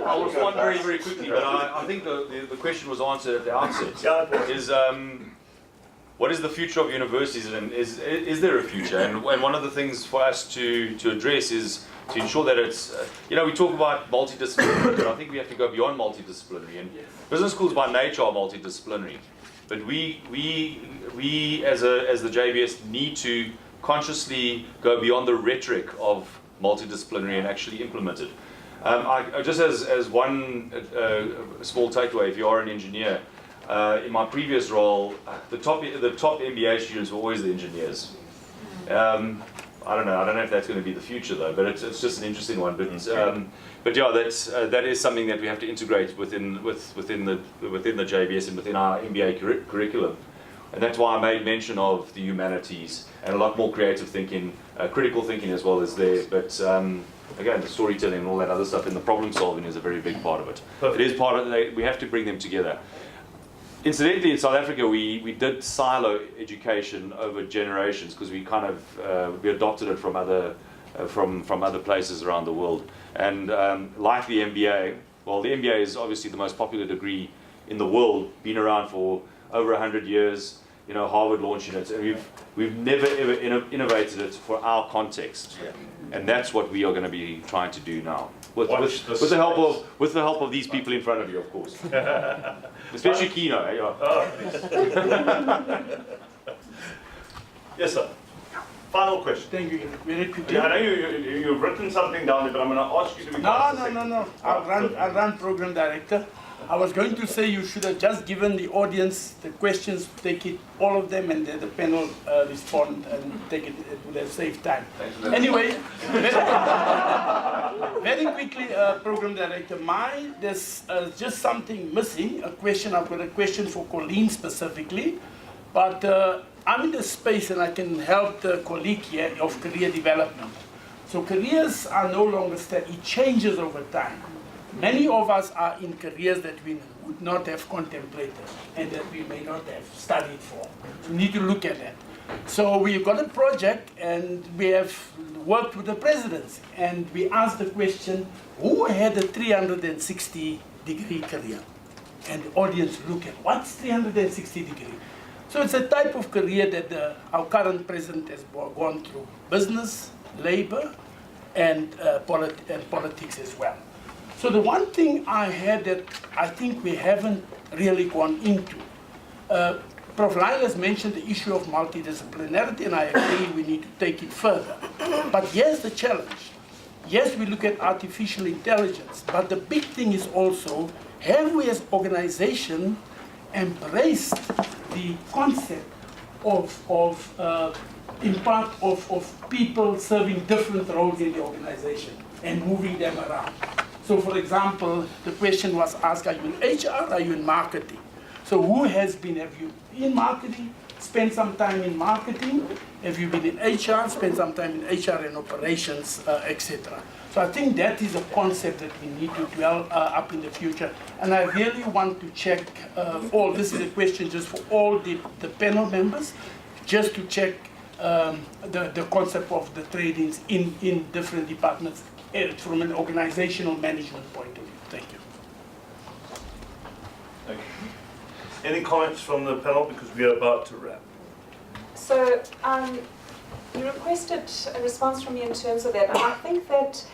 I'll respond very, very quickly, but I think the question was answered at the outset. Is what is the future of universities, and is there a future? And one of the things for us to address is to ensure that it's, we talk about multidisciplinary, but I think we have to go beyond multidisciplinary. And business schools by nature are multidisciplinary, but we as the JBS need to consciously go beyond the rhetoric of multidisciplinary and actually implement it. Just as one small takeaway, if you are an engineer, in my previous role, the top MBA students were always the engineers. I don't know if that's going to be the future though, but it's just an interesting one. But yeah, that is something that we have to integrate within the JBS and within our MBA curriculum. And that's why I made mention of the humanities and a lot more creative thinking, critical thinking as well as there. But again, the storytelling and all that other stuff and the problem solving is a very big part of it. It is part of it. We have to bring them together. Incidentally, in South Africa, we did silo education over generations because we kind of we adopted it from other places around the world. And like the MBA, well, the MBA is obviously the most popular degree in the world, been around for over 100 years. Harvard launching it, and we've never ever innovated it for our context, and that's what we are going to be trying to do now, with the help of these people in front of you, of course, especially Kieno. Yes, sir. Final question. Thank you. Very quickly. I know you've written something down there, but I'm going to ask you to be No. I'll run program director. I was going to say you should have just given the audience the questions, take it, all of them, and then the panel respond and take it. It would have saved time. Anyway, very quickly, program director, there's just something missing. I've got a question for Colleen specifically, but I'm in the space and I can help the colleague here of career development. So careers are no longer steady. It changes over time. Many of us are in careers that we would not have contemplated and that we may not have studied for. So we need to look at that. So we've got a project and we have worked with the presidency and we asked the question, who had a 360-degree career? And the audience look at, what's 360 degree? So it's a type of career that our current president has gone through. Business, labor, and politics as well. So the one thing I had that I think we haven't really gone into, Prof. Lyal has mentioned the issue of multidisciplinarity, and I agree we need to take it further. But here's the challenge. Yes, we look at artificial intelligence, but the big thing is also, have we as organization embraced the concept of people serving different roles in the organization and moving them around? So for example, the question was asked, are you in HR, are you in marketing? So who has been, have you in marketing, spent some time in marketing? Have you been in HR, spent some time in HR and operations, etc. So I think that is a concept that we need to dwell up in the future. And I really want to check this is a question just for all the panel members, just to check the concept of the tradings in different departments from an organizational management point of view. Thank you. Thank you. Any comments from the panel, because we are about to wrap? So you requested a response from me in terms of that, and I think that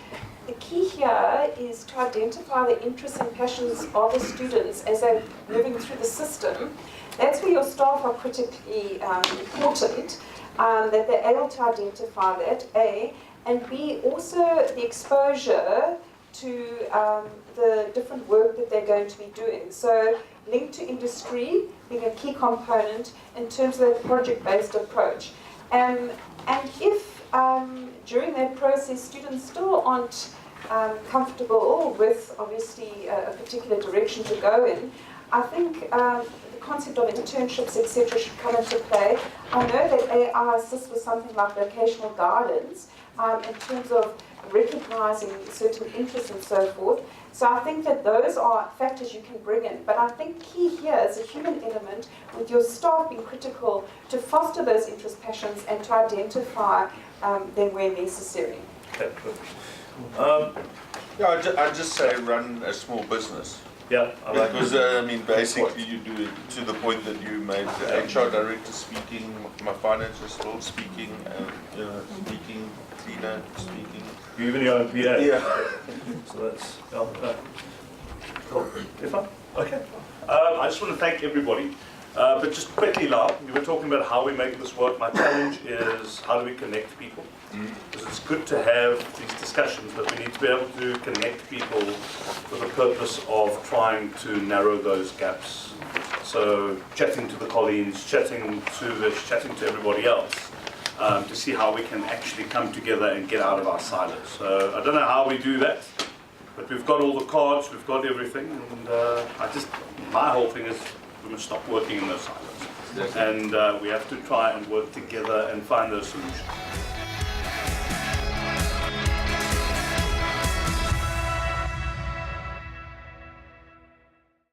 the key here is to identify the interests and passions of the students as they're moving through the system. That's where your staff are critically important, that they're able to identify that, A, and B, also the exposure to the different work that they're going to be doing. So linked to industry being a key component in terms of that project-based approach. And if during that process, students still aren't comfortable with, obviously, a particular direction to go in, I think the concept of internships, etc., should come into play. I know that AI assists with something like vocational guidance in terms of recognizing certain interests and so forth. So I think that those are factors you can bring in. But I think key here is a human element with your staff being critical to foster those interest passions and to identify them where necessary. Okay, perfect. Yeah, I'd just say run a small business. Yeah, I like because I mean, basically, you do it to the point that you made. The HR director speaking, my finance is still speaking, and speaking, cleaner speaking. You even your own PA. Yeah. So that's cool. Okay. I just want to thank everybody. But just quickly, Lyal, you were talking about how we make this work. My challenge is how do we connect people? Because it's good to have these discussions, but we need to be able to connect people for the purpose of trying to narrow those gaps. So chatting to the Colleens, chatting to Vish, chatting to everybody else to see how we can actually come together and get out of our silos. So I don't know how we do that, but we've got all the cards, we've got everything, and my whole thing is we must stop working in those silos. And we have to try and work together and find those solutions.